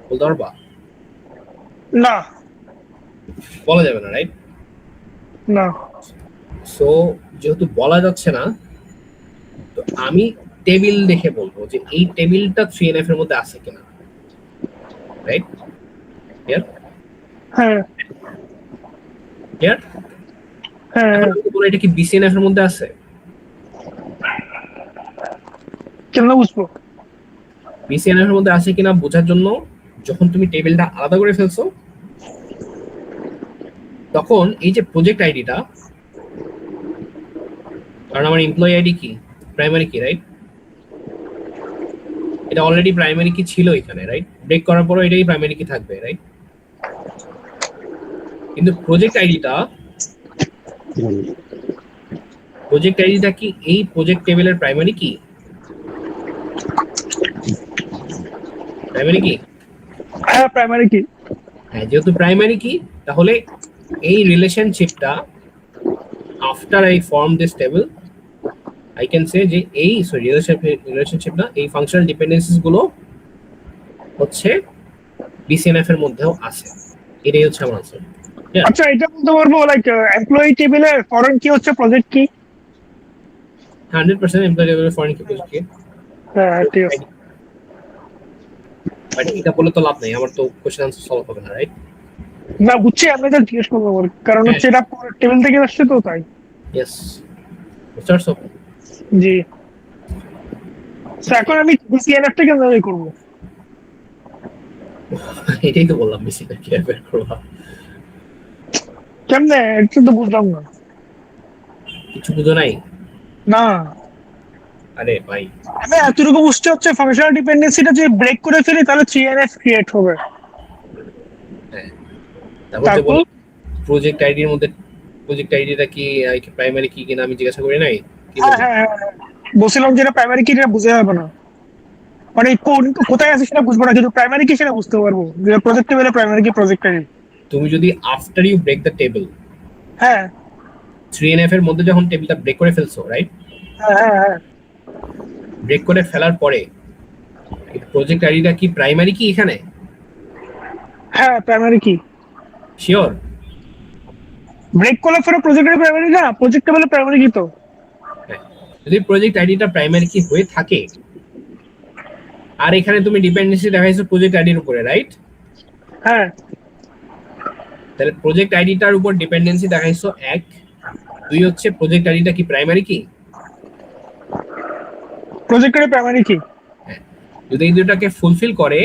Speaker 1: বলতে পারবা?
Speaker 2: না
Speaker 1: বলা যাবে না, রাইট?
Speaker 2: না।
Speaker 1: সো যেহেতু বলা যাচ্ছে না, তো আমি টেবিল দেখে বলবো যে এই টেবিলটা 3NF এর মধ্যে আছে কিনা, রাইট? ক্লিয়ার?
Speaker 2: হ্যাঁ
Speaker 1: ক্লিয়ার?
Speaker 2: হ্যাঁ।
Speaker 1: বলো এটা কি BCNF এর মধ্যে আছে?
Speaker 2: কেমন বুঝবো?
Speaker 1: BCNF এর মধ্যে আছে কিনা বোঝার জন্য যখন তুমি টেবিলটা আলাদা করে ফেলছো, তখন এই যে প্রজেক্ট আইডিটা, কারণ আমার এমপ্লয়ি আইডি কি প্রাইমারি কি, রাইট? এটা অলরেডি প্রাইমারি কি ছিল এখানে, রাইট? ব্রেক করার পরও এটাই প্রাইমারি কি থাকবে, রাইট? কিন্তু প্রজেক্ট আইডিটা কি এই প্রজেক্ট টেবিলের প্রাইমারি কি? প্রাইমারি কি?
Speaker 2: হ্যাঁ প্রাইমারি কি।
Speaker 1: হ্যাঁ, যেহেতু প্রাইমারি কি, তাহলে এই রিলেশনশিপটা after I form this table I can say যে এই রিলেশনশিপ না, এই ফাংশনাল ডিপেন্ডেন্সিস গুলো হচ্ছে BCNF এর মধ্যেও আছে। এটাই হচ্ছে আমার আনসার।
Speaker 2: আচ্ছা এটা বলতে পারবো লাইক এমপ্লয়ি টেবিলে ফরেন কি হচ্ছে প্রজেক্ট কি?
Speaker 1: 100% এমপ্লয়ি টেবিলের ফরেন কি প্রজেক্ট কি?
Speaker 2: হ্যাঁ ঠিক আছে।
Speaker 1: বাট এটা বলে তো লাভ নাই, আমার তো কোশ্চেন আনসার সলভ হবে না, রাইট?
Speaker 2: না বুঝছি, আমি তো জিজ্ঞেস করবো কারণ হচ্ছে এটা টেবিল থেকে আসছে তো তাই।
Speaker 1: ইয়েস, বুঝতে পারছো?
Speaker 2: জি। এখন আমি BCNF টা কিভাবে করবো?
Speaker 1: এটাই তো বললাম, BCNF কি বের করবা।
Speaker 2: কেমনে একটু তো বুঝলাম না।
Speaker 1: কিছু বুঝো নাই?
Speaker 2: না
Speaker 1: আরে ভাই,
Speaker 2: আমি এতটুকু বুঝতে হচ্ছে ফাংশনাল ডিপেন্ডেন্সিটা যে ব্রেক করে ফেলি তাহলে 3NF ক্রিয়েট হবে।
Speaker 1: হ্যাঁ, তারপর প্রজেক্ট আইডির মধ্যে প্রজেক্ট আইডিটা কি প্রাইমারি কি কিনা আমি জিজ্ঞাসা করি নাই? কি
Speaker 2: হ্যাঁ হ্যাঁ হ্যাঁ, বলছিলাম যেটা প্রাইমারি কি এটা বুঝে যাবে না, মানে কোন কোথায় আছে সেটা বুঝবো না, কিন্তু প্রাইমারি কি সেটা বুঝতে পারবো যে প্রজেক্ট টেবিলে প্রাইমারি কি প্রজেক্ট আইডি।
Speaker 1: তুমি যদি after you break the table,
Speaker 2: হ্যাঁ
Speaker 1: 3NF এর মধ্যে যখন টেবিলটা ব্রেক করে ফেলছো, রাইট?
Speaker 2: হ্যাঁ হ্যাঁ হ্যাঁ
Speaker 1: ব্রেক করে ফেলার পরে প্রজেক্ট আইডিটা কি প্রাইমারি কি এখানে?
Speaker 2: হ্যাঁ প্রাইমারি কি
Speaker 1: শিওর?
Speaker 2: ব্রেক করলে পরে প্রজেক্টের প্রাইমারি না, প্রজেক্ট বলে প্রাইমারি কি তো।
Speaker 1: যদি প্রজেক্ট আইডিটা প্রাইমারি কি হয়ে থাকে আর এখানে তুমি ডিপেন্ডেন্সি দেখাইছো প্রজেক্ট আইডির উপরে, রাইট?
Speaker 2: হ্যাঁ
Speaker 1: তাহলে প্রজেক্ট আইডিটার উপর ডিপেন্ডেন্সি দেখাইছো 1, 2 হচ্ছে প্রজেক্ট আইডিটা কি প্রাইমারি কি?
Speaker 2: প্রজেক্টের প্রাইমারি কি
Speaker 1: যদি এই দুটাকে ফুলফিল করে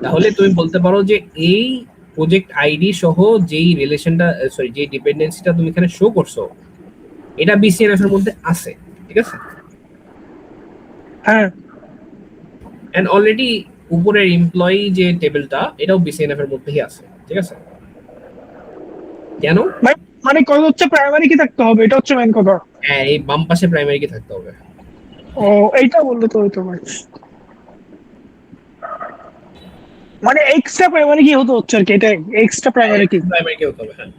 Speaker 1: তাহলে তুমি বলতে পারো যে এই প্রজেক্ট আইডি সহ যেই রিলেশনটা সরি যেই ডিপেন্ডেন্সিটা তুমি এখানে শো করছো এটা বিসিএনএফ এর মধ্যে আছে, ঠিক আছে?
Speaker 2: হ্যাঁ
Speaker 1: এন্ড অলরেডি উপরের এমপ্লয়ি যে টেবিলটা এটাও বিসিএনএফ এর মধ্যেই আছে, ঠিক আছে? কেন?
Speaker 2: মানে কত হচ্ছে প্রাইমারি কি থাকতে হবে, এটা হচ্ছে মেন কথা।
Speaker 1: হ্যাঁ, এই বাম পাশে প্রাইমারি কি থাকতে হবে।
Speaker 2: ও এইটা বললে তো হইতো ভাই, মানে এক্সট্রা প্রাইমারি কি হতে হচ্ছে আর কি, এটা এক্সট্রা প্রাইমারি কি
Speaker 1: প্রাইমারি কি হতে হবে, হ্যাঁ।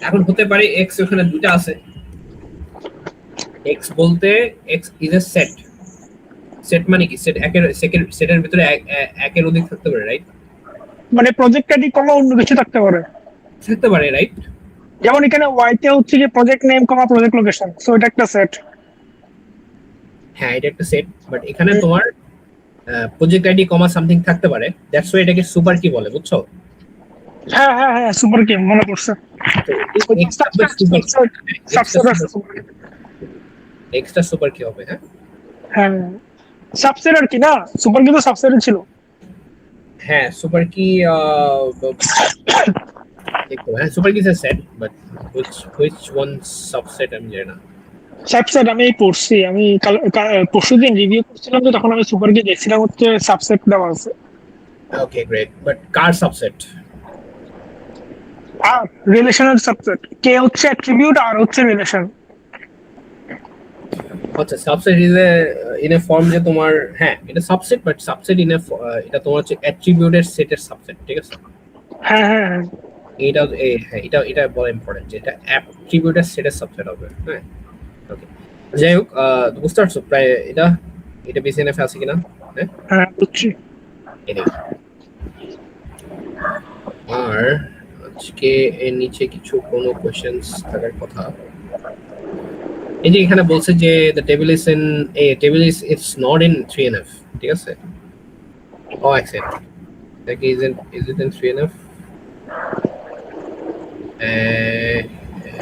Speaker 1: এখন হতে পারে এক্স ওখানে দুটো আছে। এক্স বলতে x is a set. Set মানে কি? সেট একের সেটের ভিতরে একের অধিক থাকতে পারে, রাইট?
Speaker 2: মানে প্রজেক্ট আইডি কমা অন্য কিছু থাকতে পারে,
Speaker 1: রাইট?
Speaker 2: যেমন এখানে ওয়াই তে হচ্ছে যে প্রজেক্ট নেম কমা প্রজেক্ট লোকেশন, সো এটা একটা সেট।
Speaker 1: হ্যাঁ, এটা একটা সেট, বাট এখানে তোমার প্রজেক্ট আইডি কমা সামথিং থাকতে পারে। দ্যাটস ওয়াই এটাকে সুপার কি বলে, বুঝছো?
Speaker 2: হ্যাঁ হ্যাঁ হ্যাঁ সুপার কি মনে পড়ছে।
Speaker 1: এক্সট্রা সুপার কি হবে? হ্যাঁ
Speaker 2: হ্যাঁ সাবসেট আর কি না, সুপার কি তো সাবসেট ছিল।
Speaker 1: হ্যাঁ, সুপার কি দেখো, হ্যাঁ super key is a set, but which one subset আমি জানি না।
Speaker 2: সাবসেট আমি পড়ছি, আমি পরশুদিন রিভিউ করছিলাম তো তখন আমি সুপার কি দেখছিলাম হচ্ছে সাবসেট দেওয়া আছে।
Speaker 1: ওকে গ্রেট, বাট কার সাবসেট?
Speaker 2: আর রিলেশনের সাবসেট, কে হচ্ছে অ্যাট্রিবিউট আর হচ্ছে রিলেশন।
Speaker 1: আচ্ছা, subset is a in a form যে তোমার, হ্যাঁ এটা subset, but subset in a এটা তোমার হচ্ছে অ্যাট্রিবিউটের সেটের সাবসেট, ঠিক আছে?
Speaker 2: হ্যাঁ হ্যাঁ হ্যাঁ
Speaker 1: এটা হ্যাঁ এটা বড় ইম্পর্টেন্ট যে এটা অ্যাট্রিবিউটের সেটের সাবসেট হবে, হ্যাঁ। ওকে, যাই হোক, বুঝতে পারছো প্রায় এটা বিসিএনএফ আছে কিনা? হ্যাঁ
Speaker 2: হ্যাঁ বুঝছি।
Speaker 1: এটাই। আর আজকে এর নিচে কিছু কোনো কোশ্চেন্স থাকার কথা। এই যে এখানে বলছে যে the table is in a table is it's not in 3NF, ঠিক আছে? ও accept like is it in 3NF?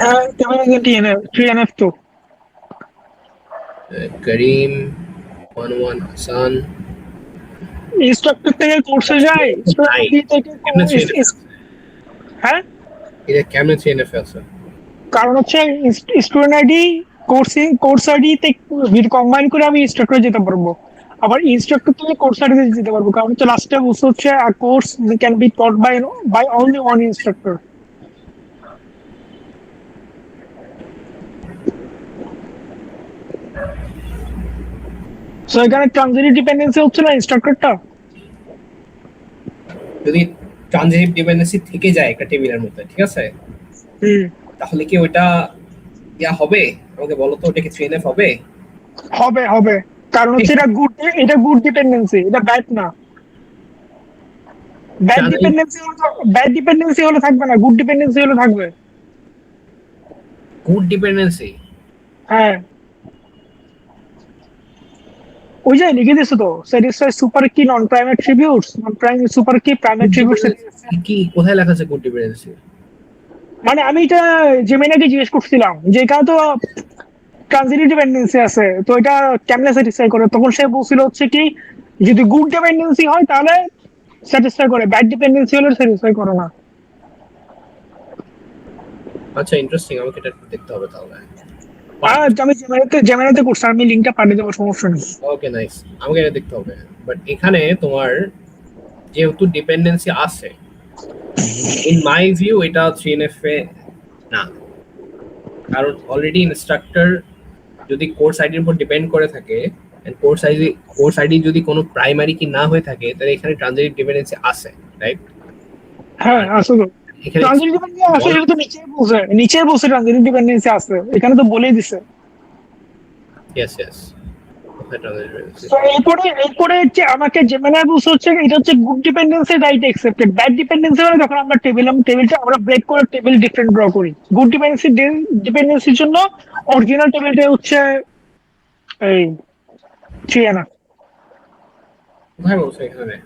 Speaker 2: হ্যাঁ কেমন TNF 3NF2
Speaker 1: Kareem 11 Hassan
Speaker 2: instructor থেকে কোর্সে যায়, হ্যাঁ
Speaker 1: এটা কেমনে 3NF আছে?
Speaker 2: কারণ হচ্ছে স্টুডেন্ট আইডি কোর্স আইডি তে কম্বাইন করে আমি ইনস্ট্রাক্টরে যেতে পারবো, আবার ইনস্ট্রাক্টর থেকে কোর্স আইডি যেতে পারবো, কারণ হচ্ছে লাস্টে বলছে হচ্ছে a course can be taught by only one instructor. So এখানে ট্রানজিটিভ ডিপেন্ডেন্সি হচ্ছে না ইনস্ট্রাক্টরটা।
Speaker 1: যদি ট্রানজিটিভ ডিপেন্ডেন্সি থেকে যায় একটা টেবিলের মধ্যে, ঠিক আছে, তাহলে কি ওটা ইয়া হবে? আমাকে বলো তো, ওটা কি 3NF হবে?
Speaker 2: হবে হবে, কারণ হচ্ছে এটা গুড ডিপেন্ডেন্সি, এটা ব্যাড না। ব্যাড ডিপেন্ডেন্সি হলে থাকবে না, গুড ডিপেন্ডেন্সি হলে থাকবে।
Speaker 1: Good dependency?
Speaker 2: হ্যাঁ ওই যে লিখে দিছো তো, স্যাটিসফাই সুপার কি নন প্রাইম অ্যাট্রিবিউটস, নন prime super key prime attributes.
Speaker 1: কি কোথায় লেখা আছে গুড ডিপেন্ডেন্সি?
Speaker 2: মানে আমি এটা জেমিনাকে জিজ্ঞেস করছিলাম যে এখানে তো ট্রানজিটিভ ডিপেন্ডেন্সি আছে, তো এটা কেমনে স্যাটিসফাই করে, তখন সে বলছিল হচ্ছে কি যদি গুড ডিপেন্ডেন্সি হয় তাহলে স্যাটিসফাই করে, ব্যাড ডিপেন্ডেন্সি হলে স্যাটিসফাই করে না।
Speaker 1: আচ্ছা, ইন্টারেস্টিং, আমাকে এটা দেখতে হবে তাহলে।
Speaker 2: আমি জেমিনাতে করছি, আমি লিংকটা পাঠিয়ে দেবো, সমস্যা নেই।
Speaker 1: ওকে নাইস, আমাকে এটা দেখতে হবে। বাট এখানে তোমার যেহেতু ডিপেন্ডেন্সি আছে, ইন মাই ভিউ এটা 3NF এ না, কারণ অলরেডি ইনস্ট্রাক্টর যদি কোর্স আইডির উপর ডিপেন্ড করে থাকে, কোর্স আইডি যদি কোনো প্রাইমারি কি না হয়ে থাকে, তাহলে এখানে ট্রানজিটিভ ডিপেন্ডেন্সি আছে, রাইট?
Speaker 2: হ্যাঁ আছে তো।
Speaker 1: এখানে
Speaker 2: ট্রানজিটিভ ডিপেন্ডেন্সি আছে, এটা তো নিচে বলছে ট্রানজিটিভ ডিপেন্ডেন্সি আছে, এখানে তো বলেই দিছে।
Speaker 1: ইয়েস ইয়েস, কোথায় ট্রানজিটিভ ডিপেন্ডেন্সি?
Speaker 2: তো এরপরে হচ্ছে আমাকে জেমিনাই বলছে হচ্ছে এটা হচ্ছে good dependency right accepted, bad dependency মানে যখন আমরা টেবিলটা আমরা ব্রেক করে টেবিল ডিফারেন্ট ড্র করি। গুড ডিপেন্ডেন্সির জন্য অরিজিনাল টেবিলটা হচ্ছে এই 3NF।
Speaker 1: কোথায় বলছো এখানে?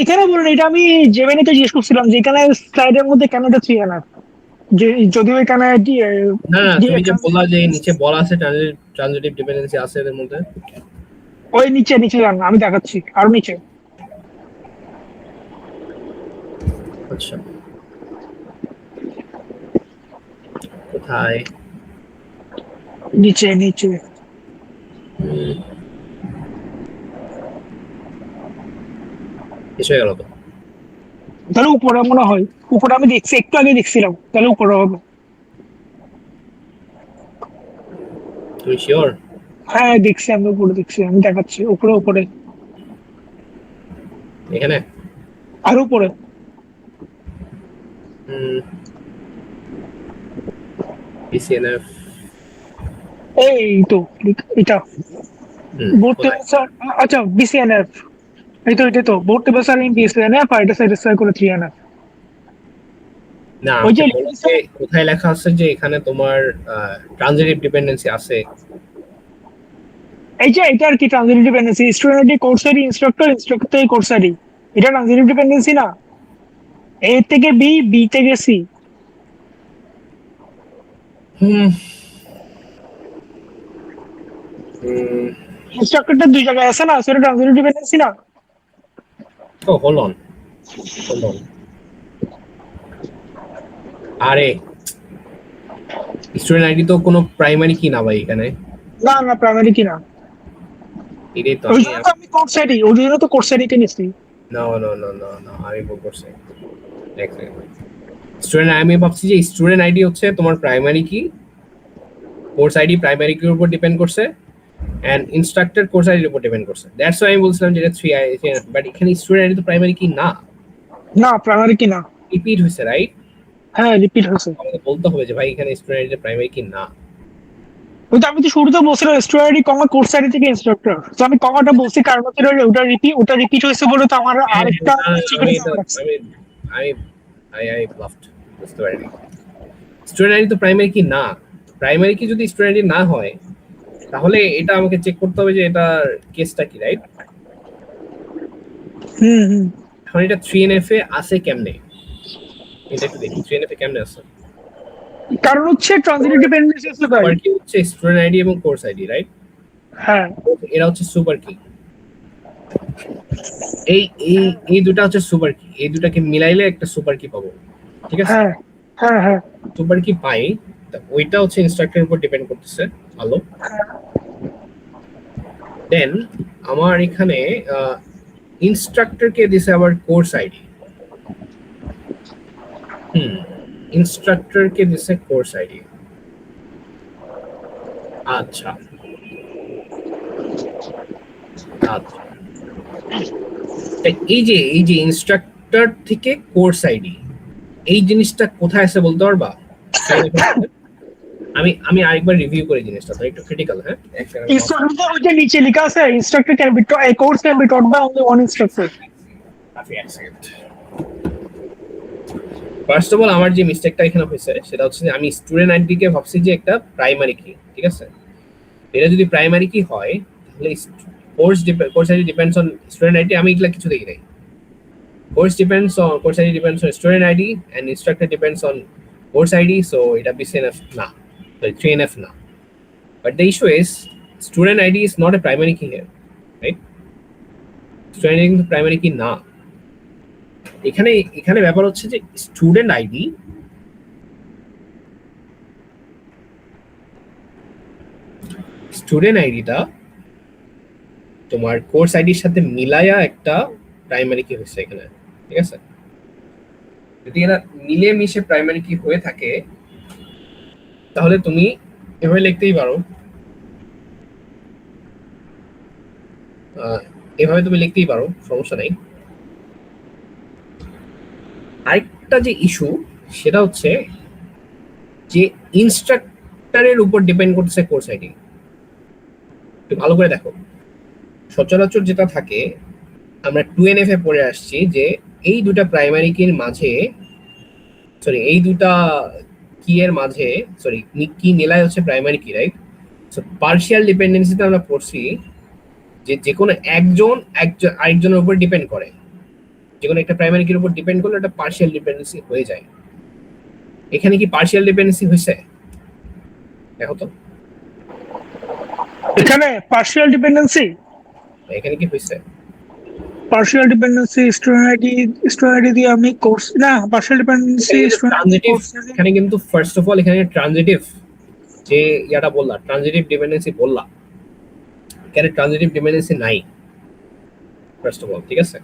Speaker 2: এখানে বলুন, এটা আমি জেমিনিতে জিজ্ঞেস করছিলাম যে এখানে স্লাইডের মধ্যে কেন এটা 3NF, যে যদিও এখানে
Speaker 1: না না, তুমি যে বললা যে নিচে বলা আছে ট্রানজিটিভ ডিপেন্ডেন্সি আছে এর মধ্যে।
Speaker 2: ওই নিচে যান, আমি দেখাচ্ছি আরো নিচে।
Speaker 1: আচ্ছা, কোথায়?
Speaker 2: নিচে
Speaker 1: কিছু হয়ে গেল তো?
Speaker 2: তাহলে উপরে মনে হয়, উপরে আমি দেখছি, একটু আগে দেখছিলাম, তাহলে উপরে হবে।
Speaker 1: তুমি শিওর?
Speaker 2: হ্যাঁ দেখছি, আমি উপরে দেখছি, আমি দেখাচ্ছি উপরে
Speaker 1: এখানে?
Speaker 2: আর উপরে।
Speaker 1: BCNF।
Speaker 2: এই তো এটা বোর্ড টেবিল। আচ্ছা BCNF, এটা তো বোর্ড টেবিল সার্ভিং BCNF, আর এটা স্যাটিসফাই করে 3NF।
Speaker 1: না,
Speaker 2: ওই যে
Speaker 1: কোথায় লেখা আছে যে এখানে তোমার ট্রানজিটিভ ডিপেন্ডেন্সি আছে?
Speaker 2: এই যে এটা আর কি transitive dependency, student course ID, instructor থেকে কোর্স আইডি, এটা ট্রানজিটিভ ডিপেন্ডেন্সি না? এ থেকে বি থেকে সি। ইনস্ট্রাক্টরটা দুই জায়গায় আছে না, সেটা ট্রানজিটিভ ডিপেন্ডেন্সি না?
Speaker 1: ও হোল্ড অন। আরে স্টুডেন্ট আইডি তো কোনো প্রাইমারি কি না ভাই এখানে।
Speaker 2: না প্রাইমারি কি না,
Speaker 1: এটাই তো
Speaker 2: ওই জন্য তো আমি কোর্স আইডি, ওই জন্য তো কোর্স আইডিতে নিচ্ছি।
Speaker 1: না, আমি ভুল করছি। স্টুডেন্ট আমি ভাবছি যে স্টুডেন্ট আইডি হচ্ছে তোমার প্রাইমারি কি, কোর্স আইডি প্রাইমারি কির উপর ডিপেন্ড করছে, এন্ড ইনস্ট্রাক্টর কোর্স আইডির উপর ডিপেন্ড করছে। দ্যাটস হোয়াই আমি বলছিলাম যে এটা 3 বাট এখানে স্টুডেন্ট আইডি তো প্রাইমারি কি না।
Speaker 2: না প্রাইমারি কি না,
Speaker 1: রিপিট হইছে, রাইট?
Speaker 2: হ্যাঁ রিপিট হয়েছে।
Speaker 1: আমাকে বলতে হবে যে ভাই এখানে স্টুডেন্ট আইডি প্রাইমারি কি না।
Speaker 2: ওই তো আমি তো শুরুতে বলছিলাম স্টুডেন্ট আইডি কমা কোর্স আইডি থেকে ইনস্ট্রাক্টর, তো আমি কমাটা বলছি কারণ হচ্ছে ওটা রিপিট হয়েছে বলে তো আমার আরেকটা
Speaker 1: আই ব্লাফড। বুঝতে পারিনি। স্টুডেন্ট আইডি তো প্রাইমারি কি না। প্রাইমারি কি যদি স্টুডেন্ট আইডি না হয় তাহলে এটা আমাকে চেক করতে হবে যে এটার কেসটা কি, রাইট? এখন এটা 3NF এ আছে কেমনে, এটা একটু দেখি 3NF এ কেমনে আছে।
Speaker 2: কারণ হচ্ছে ট্রানজিটিভ ডিপেন্ডেন্সি আছে তাই।
Speaker 1: সুপার কি হচ্ছে স্টুডেন্ট আইডি এবং কোর্স আইডি, রাইট?
Speaker 2: হ্যাঁ
Speaker 1: এরা হচ্ছে সুপার কি। এই দুটো হচ্ছে সুপার কি, এই দুটাকে মিলাইলে একটা সুপার কি পাবো, ঠিক আছে?
Speaker 2: হ্যাঁ
Speaker 1: সুপার কি পাই, ওইটা হচ্ছে ইনস্ট্রাক্টরের উপর ডিপেন্ড করতেছে। ভালো, দেন আমার এখানে ইনস্ট্রাক্টরকে দিছে আবার কোর্স আইডি। ইনস্ট্রাক্টরকে দিছে কোর্স আইডি। আচ্ছা এই যে ইনস্ট্রাক্টর থেকে কোর্স আইডি, এই জিনিসটা কোথায় আছে বলতে পারবা? আমি আরেকবার রিভিউ করে জিনিসটা, তো একটু ক্রিটিক্যাল। হ্যাঁ,
Speaker 2: ইনস্ট্রাক্টর ওইটা নিচে লেখা আছে, instructor can be a course can be taught by only one instructor.
Speaker 1: First of all আমার যে মিস্টেকটা এখানে হয়েছে সেটা হচ্ছে যে আমি স্টুডেন্ট আইডি কে ভাবছি যে একটা প্রাইমারি কি, ঠিক আছে? এটা যদি প্রাইমারি কি হয় তাহলে course ID depends on student ID, আমি এগুলা কিছু দেখি নাই। course ID depends on student ID and instructor depends on course ID, so it will be BCNF na, so 3NF na. But the issue is student ID is not a primary key here, right? Student ID is primary key na. এখানে ব্যাপার হচ্ছে যে student আইডিটা তোমার course আইডির সাথে মিলায়া একটা primary কি হয়েছে এখানে, ঠিক আছে? যদি এরা মিলে মিশে প্রাইমারি কি হয়ে থাকে তাহলে তুমি এভাবে লিখতেই পারো, এভাবে তুমি লিখতেই পারো, সমস্যা নাই। আরেকটা যে ইস্যু সেটা হচ্ছে যে ইনস্ট্রাক্টরের উপর ডিপেন্ড করতেছে কোর্স আইডি। একটু ভালো করে দেখো, সচরাচর যেটা থাকে, আমরা 2NF এ পড়ে আসছি যে এই দুটা প্রাইমারি কির মাঝে, সরি এই দুটা কি এর মাঝে, সরি কি মেলায় হচ্ছে প্রাইমারি কি, রাইট? সো পার্শিয়াল ডিপেন্ডেন্সিতে আমরা পড়ছি যে যে কোনো একজন আরেকজনের উপর ডিপেন্ড করে, যে কোনো একটা প্রাইমারি কির উপর ডিপেন্ড করলে এটা পার্শিয়াল ডিপেন্ডেন্সি হয়ে যায়। এখানে কি পার্শিয়াল ডিপেন্ডেন্সি হয়েছে? দেখো তো
Speaker 2: এখানে পার্শিয়াল ডিপেন্ডেন্সি,
Speaker 1: এখানে কি হয়েছে।
Speaker 2: স্টুডেন্ট আইডি দিয়ে আমি কোর্স না, পার্শিয়াল ডিপেন্ডেন্সি
Speaker 1: এখানে কিন্তু
Speaker 2: স্টুডেন্ট আইডি
Speaker 1: ট্রানজিটিভ,
Speaker 2: কোর্স।
Speaker 1: এখানে কিন্তু ফার্স্ট অফ অল এখানে ট্রানজিটিভ যে ইয়াটা বললা, ট্রানজিটিভ ডিপেন্ডেন্সি বললা, এখানে ট্রানজিটিভ ডিপেন্ডেন্সি নাই ফার্স্ট অফ অল, ঠিক আছে?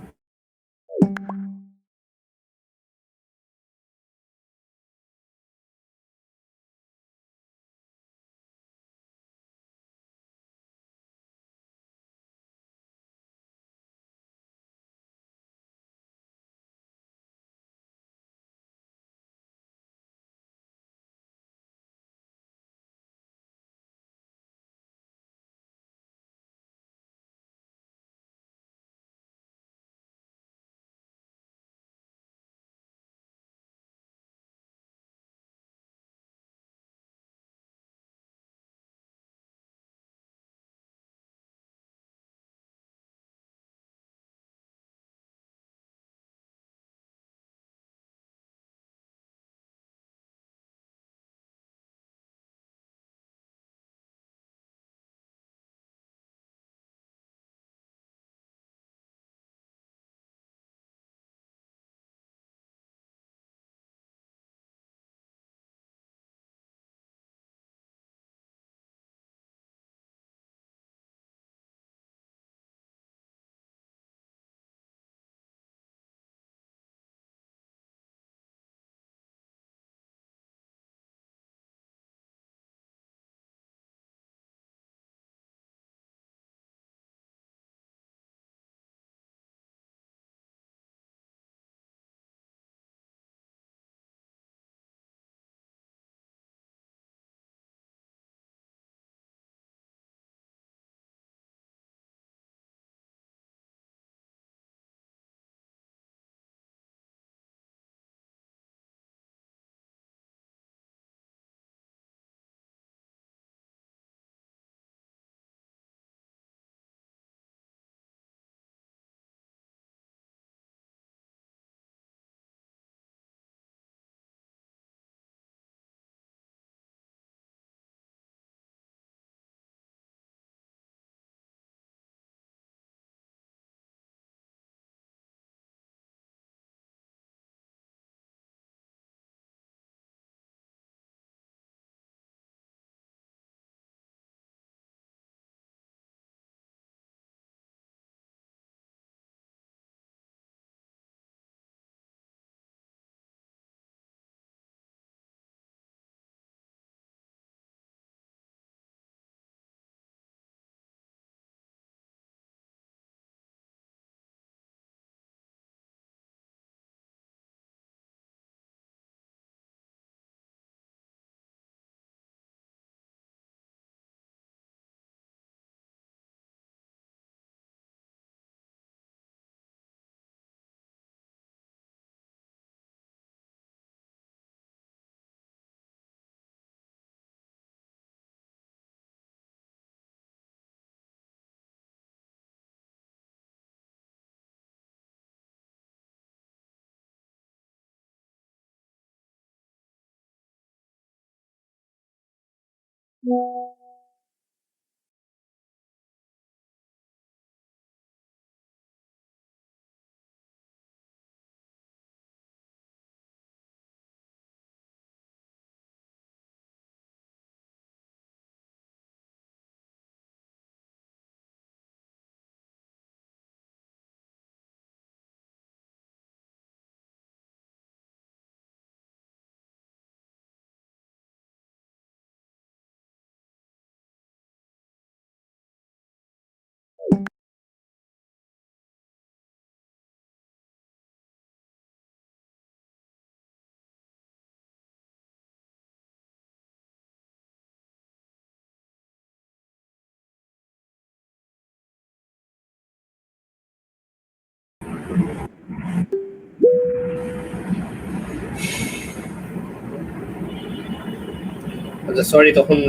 Speaker 1: আচ্ছা সরি, তখন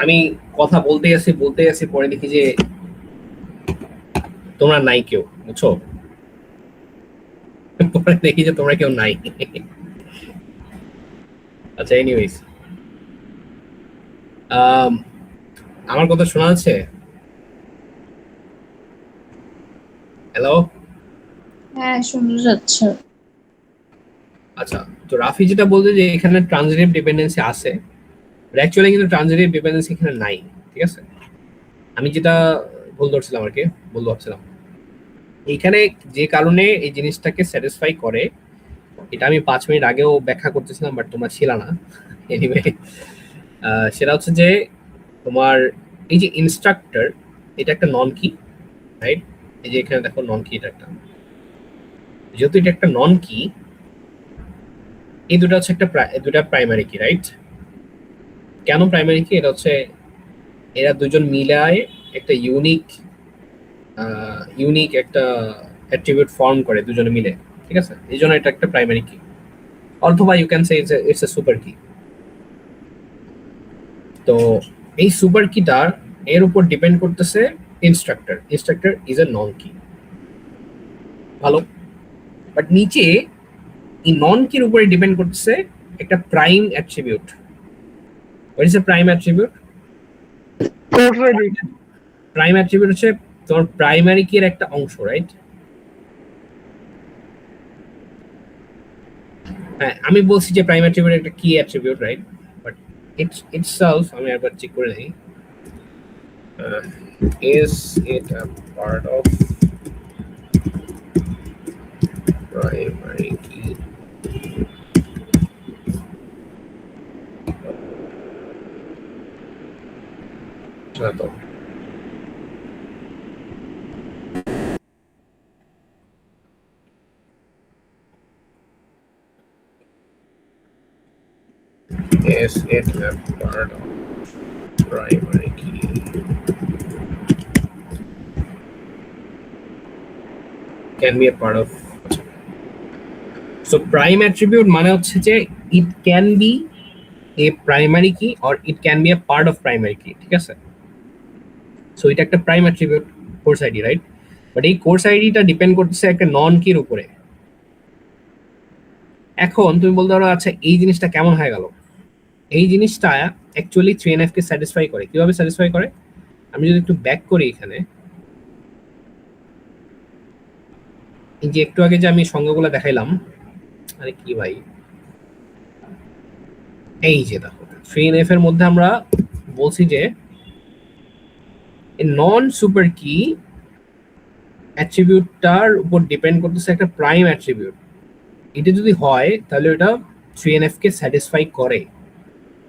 Speaker 1: আমি কথা বলতে আসি পরে দেখি যে তোমরা নাই কেউ, বুঝছো? পরে দেখি যে তোমরা কেউ নাই। আচ্ছা এনিওয়েজ, আমার কথা শোনা যাচ্ছে? হ্যালো?
Speaker 3: হ্যাঁ, শোনা যাচ্ছে।
Speaker 1: আচ্ছা, তো রাফি যেটা বলতে যে এখানে ট্রানজিটিভ ডিপেন্ডেন্সি আছে, অ্যাকচুয়ালি কিন্তু ট্রানজিটিভ ডিপেন্ডেন্সি এখানে নাই, ঠিক আছে? আমি যেটা ভুল ধরছিলাম আর কি, ভুল ভাবছিলাম। এখানে যে কারণে এই জিনিসটাকে স্যাটিসফাই করে, এটা আমি 5 মিনিট আগেও ব্যাখ্যা করতেছিলাম, বাট তোমরা ছিল না। এনিওয়ে, সেটা হচ্ছে যে তোমার এই যে ইনস্ট্রাক্টর, এটা একটা নন কি, রাইট? এই যে এখানে দেখো নন কি, এটা একটা, যেহেতু এটা একটা নন কি, এই দুটো হচ্ছে দুটা প্রাইমারি কি, রাইট? কেন প্রাইমারি কি? এটা হচ্ছে এরা দুজন মিলায় একটা ইউনিক একটা অ্যাট্রিবিউট ফর্ম করে দুজনে মিলে, ঠিক আছে? এই জন্য এটা একটা প্রাইমারি কি, অথবা you can say it's a super key. তো এই সুপার কিটার এর উপর ডিপেন্ড করতেছে ইনস্ট্রাক্টর ইজ এ নন কি। ভালো, বাট নিচে এই নন কির উপরে ডিপেন্ড করতেছে একটা prime attribute. What is a prime attribute?
Speaker 2: Course ID.
Speaker 1: Prime attribute হচ্ছে তোমার প্রাইমারি কি এর একটা অংশ, রাইট? হ্যাঁ, আমি বলছি যে প্রাইম অ্যাট্রিবিউট একটা কি অ্যাট্রিবিউট, রাইট? বাট ইটসেলফ আমি একবার চেক করে নেই, is it a part of primary কি? তো is it a part of primary key? Can be a part of. So prime attribute মানে হচ্ছে যে it can be a primary key or it can be a part of primary key, ঠিক আছে? So এটা একটা prime attribute course ID, right? But এই course ID টা depend করতেছে একটা নন কির উপরে। এখন তুমি বলতে পারো আচ্ছা এই জিনিসটা কেমন হয়ে গেল? এই জিনিসটা অ্যাকচুয়ালি 3NF কে স্যাটিসফাই করে। কিভাবে স্যাটিসফাই করে? আমি যদি একটু ব্যাক করি এখানে, এই যে একটু আগে যে আমি সংজ্ঞাগুলো দেখাইলাম, আরে কি ভাই, এই যে দেখো 3NF এর মধ্যে আমরা বলছি যে নন সুপার কি অ্যাট্রিবিউটটার উপর ডিপেন্ড করতেছে একটা প্রাইম অ্যাট্রিবিউট। এটা যদি হয় তাহলে এটা 3NF কে স্যাটিসফাই করে।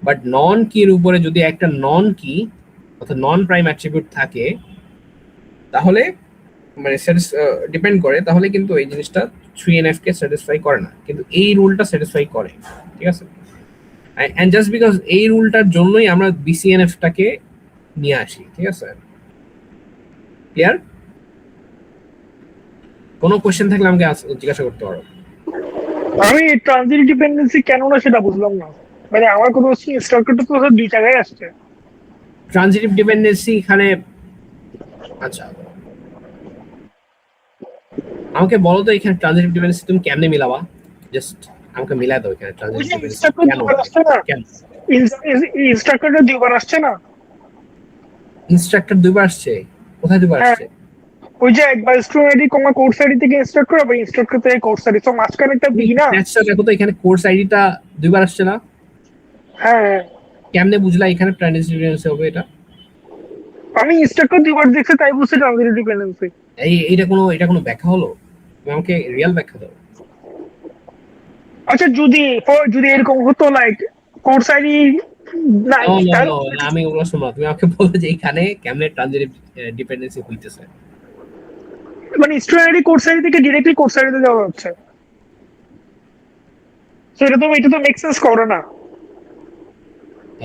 Speaker 1: বাট নন কির উপরে যদি একটা নন কি অর্থাৎ নন প্রাইম অ্যাট্রিবিউট থাকে, তাহলে মানে ডিপেন্ড করে, তাহলে কিন্তু এই জিনিসটা 3NF কে স্যাটিসফাই করে না, কিন্তু এই রুলটা স্যাটিসফাই করে, ঠিক আছে? এন্ড জাস্ট বিকজ এই রুলটার জন্যই আমরা BCNF টাকে নিয়ে আসি, ঠিক আছে? ক্লিয়ার? কোনো কোশ্চেন থাকলে আমাকে জিজ্ঞাসা করতে পারো।
Speaker 2: আমি ট্রানজিটিভ ডিপেন্ডেন্সি কেন না সেটা বুঝলাম না। মানে আমার কোনো ইনস্ট্রাক্টর তো দুই জায়গায় আসছে।
Speaker 1: ট্রানজিটিভ ডিপেন্ডেন্সি এখানে, আচ্ছা আমাকে বলো তো এখানে ট্রানজিটিভ ডিপেন্ডেন্সি তুমি কেমনে মিলাবা? জাস্ট আমাকে মিলাই দাও এখানে ট্রানজিটিভ ডিপেন্ডেন্সি কেন কেন?
Speaker 2: ইনস্ট্রাক্টরটা দুইবার আসছে না?
Speaker 1: ইনস্ট্রাক্টর দুইবার আসছে? কোথায় দুইবার
Speaker 2: হ্যাঁ,
Speaker 1: আসছে?
Speaker 2: ওই যে একবার স্টুডেন্ট আইডি কমা কোর্স আইডি থেকে ইনস্ট্রাক্টর, আবার ইনস্ট্রাক্টর থেকে কোর্স আইডি, তো মাঝখানে একটা বি না?
Speaker 1: আচ্ছা দেখো তো এখানে কোর্স আইডিটা দুইবার আসছে না?
Speaker 2: হ্যাঁ,
Speaker 1: কেমনে বুঝলা এখানে ট্রানজিটিভ ডিপেন্ডেন্সি হবে এটা?
Speaker 2: আমি ইনস্ট্রাক্টর দুইবার দেখছি তাই বুঝছি ট্রানজিটিভ ডিপেন্ডেন্সি।
Speaker 1: এটা কোনো ব্যাখ্যা হলো? তুমি আমাকে রিয়েল ব্যাখ্যা দাও।
Speaker 2: আচ্ছা যদি এরকম হতো লাইক কোর্স আইডি না,
Speaker 1: আমি ওগুলো শুনবো, তুমি আমাকে বলো যে এখানে কেমনে ট্রানজিটিভ ডিপেন্ডেন্সি হইতেছে।
Speaker 2: মানে স্টুডেন্ট আইডি কোর্স আইডি থেকে ডিরেক্টলি কোর্স আইডিতে যাওয়া হচ্ছে, সেটা তো এটা তো মেক সেন্স করে না।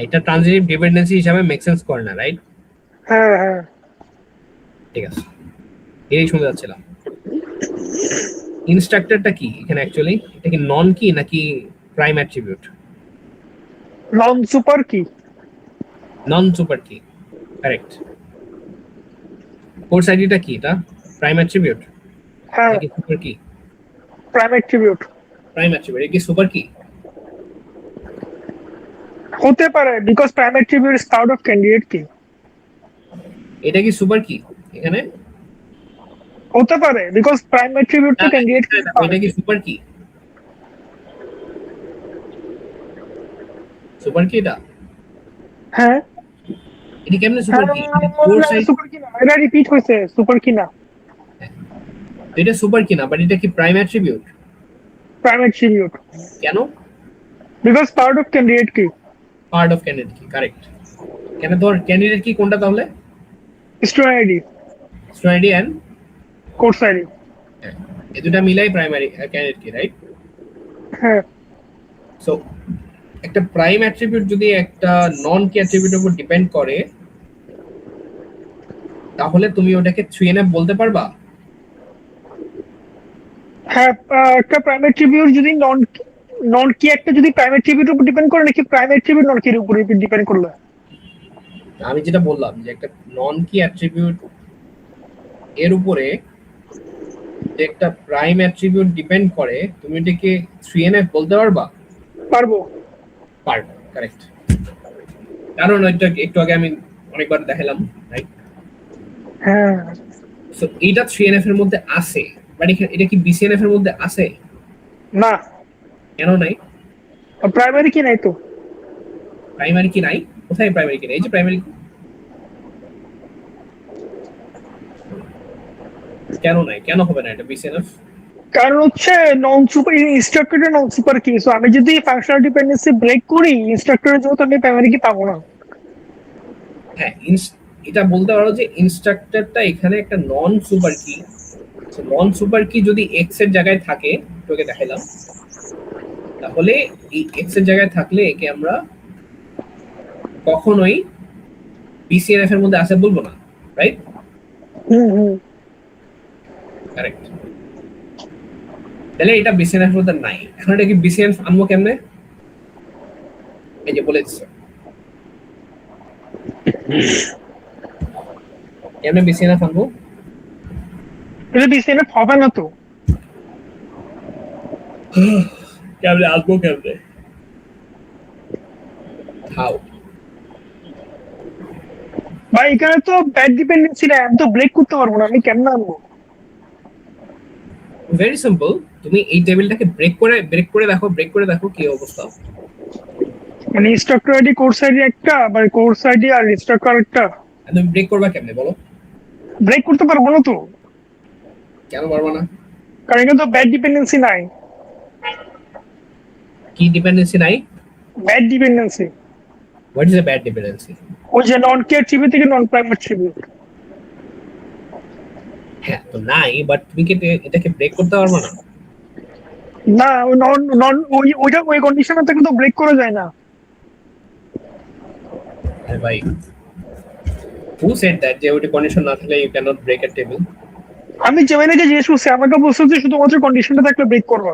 Speaker 1: এটা ট্রানজিটিভ ডিপেন্ডেন্সি হিসাবে মেক সেন্স করে না, রাইট?
Speaker 2: হ্যাঁ হ্যাঁ,
Speaker 1: ঠিক আছে, এই শুনতে যাচ্ছিলাম। ইনস্ট্রাক্টরটা কি এখানে অ্যাকচুয়ালি? এটা কি নন কি নাকি প্রাইম অ্যাট্রিবিউট?
Speaker 2: নন সুপার কি?
Speaker 1: নন সুপার কি, কারেক্ট। কোর্স আইডিটা কি? এটা প্রাইম অ্যাট্রিবিউট
Speaker 2: হ্যাঁ,
Speaker 1: নাকি super key?
Speaker 2: Prime attribute
Speaker 1: prime attribute, এটা কি সুপার কি?
Speaker 2: হতে পারে, because prime attribute is part of candidate কি।
Speaker 1: এটা কি সুপার কি এখানে?
Speaker 2: হতে পারে, বিকজ প্রাইম অ্যাট্রিবিউট তো ক্যান্ডিডেট কি।
Speaker 1: এটা কি সুপার কি? সুপার কি এটা?
Speaker 2: হ্যাঁ,
Speaker 1: এটা কেমনে super key? Course ID
Speaker 2: super key না, এটা রিপিট হয়েছে, সুপার কি না।
Speaker 1: এটা সুপার কি না, বাট এটা কি প্রাইম অ্যাট্রিবিউট?
Speaker 2: প্রাইম অ্যাট্রিবিউট,
Speaker 1: কেন?
Speaker 2: Because part of candidate key.
Speaker 1: Part of candidate key, correct. কেন তোর ক্যান্ডিডেট কি কোনটা তাহলে?
Speaker 2: Student ID,
Speaker 1: student ID and
Speaker 2: course ID.
Speaker 1: এই দুটা মিলাই প্রাইমারি ক্যান্ডিডেট কি, রাইট?
Speaker 2: হ্যাঁ,
Speaker 1: সো একটা প্রাইম অ্যাট্রিবিউট যদি একটা নন কি অ্যাট্রিবিউটের উপর ডিপেন্ড করে, তাহলে তুমি ওটাকে 3NF বলতে পারবা?
Speaker 2: হ্যাঁ, একটা প্রাইম অ্যাট্রিবিউট যদি নন কি একটা যদি প্রাইম অ্যাট্রিবিউটের উপর ডিপেন্ড করে, নাকি প্রাইম অ্যাট্রিবিউট নন কির উপর ডিপেন্ড করলে?
Speaker 1: আমি যেটা বললাম যে একটা নন কি অ্যাট্রিবিউট এর উপরে যে একটা প্রাইম অ্যাট্রিবিউট ডিপেন্ড করে, তুমি এটাকে 3NF বলতে পারবা?
Speaker 2: পারবো।
Speaker 1: পারবা, কারেক্ট। কারণ ওইটা একটু আগে আমি অনেকবার দেখালাম, রাইট?
Speaker 2: হ্যাঁ,
Speaker 1: সো এটা 3NF এর মধ্যে আছে, বাট এটা কি BCNF এর মধ্যে আছে?
Speaker 2: না,
Speaker 1: কেন নাই?
Speaker 2: প্রাইমারি কি নাই তো।
Speaker 1: প্রাইমারি কি নাই? কোথায় প্রাইমারি কি নাই? এই যে প্রাইমারি। কেন নাই? কেন হবে না এটা BCNF?
Speaker 2: কারণ হচ্ছে নন সুপার ইনস্ট্রাক্টর নন সুপার কি, সো আমি যদি ফাংশনাল ডিপেন্ডেন্সি ব্রেক করি ইনস্ট্রাক্টরের জন্য, তো আমি প্রাইমারি কি পাবো না।
Speaker 1: হ্যাঁ, এটা বলতে পারো যে ইনস্ট্রাক্টরটা এখানে একটা নন সুপার কি। নন সুপার কি যদি এক্স এর জায়গায় থাকে, তোকে দেখাইলাম, তাহলে এই এক্স এর জায়গায় থাকলে একে আমরা কখনোই BCNF এর মধ্যে আছে বলবো না, রাইট?
Speaker 2: হুম।
Speaker 1: কারেক্ট। তাহলে এটা BCNF এর মধ্যে নাই। এখন এটা কি BCNF আনবো কেমনে? এই যে বলে দিচ্ছে কেমনে BCNF আনবো?
Speaker 2: এটা বিসিএনএফ হবে না তো।
Speaker 1: কেমনে আসবো, কেমনে? হাউ?
Speaker 2: ভাই এখানে তো ব্যাড ডিপেন্ডেন্সি নাই, আমি তো ব্রেক করতে পারবো না, আমি কেমনে আনবো?
Speaker 1: ভেরি সিম্পল, তুমি এই টেবিলটাকে ব্রেক করে দেখো কি অবস্থা।
Speaker 2: মানে ইনস্ট্রাক্টর আইডি কোর্স আইডি একটা, আবার কোর্স আইডি আর ইনস্ট্রাক্টর একটা।
Speaker 1: আর তুমি ব্রেক করবা কেমনে বলো?
Speaker 2: ব্রেক করতে পারবো না তো,
Speaker 1: কেন পারবা না?
Speaker 2: কারণ এখানে তো ব্যাড ডিপেন্ডেন্সি নাই।
Speaker 1: কি ডিপেন্ডেন্সি নাই?
Speaker 2: Bad dependency,
Speaker 1: what is a bad dependency?
Speaker 2: ওই যে নন কেয়ার ট্রিবিউট থেকে নন প্রাইম ট্রিবিউট।
Speaker 1: হ্যাঁ, তো নাই, বাট তুমি কি এটাকে ব্রেক করতে পারবে না?
Speaker 2: না, ওই নন নন ওইটা ওই কন্ডিশনে থেকে তো ব্রেক করা যায় না।
Speaker 1: আরে ভাই, who said that যে ওইটা কন্ডিশন না থাকলে you cannot break a table?
Speaker 2: আমি জেমিনাকে জিজ্ঞেস করছি, আমাকে বলছে যে শুধুমাত্র কন্ডিশনটা থাকলে ব্রেক করবো।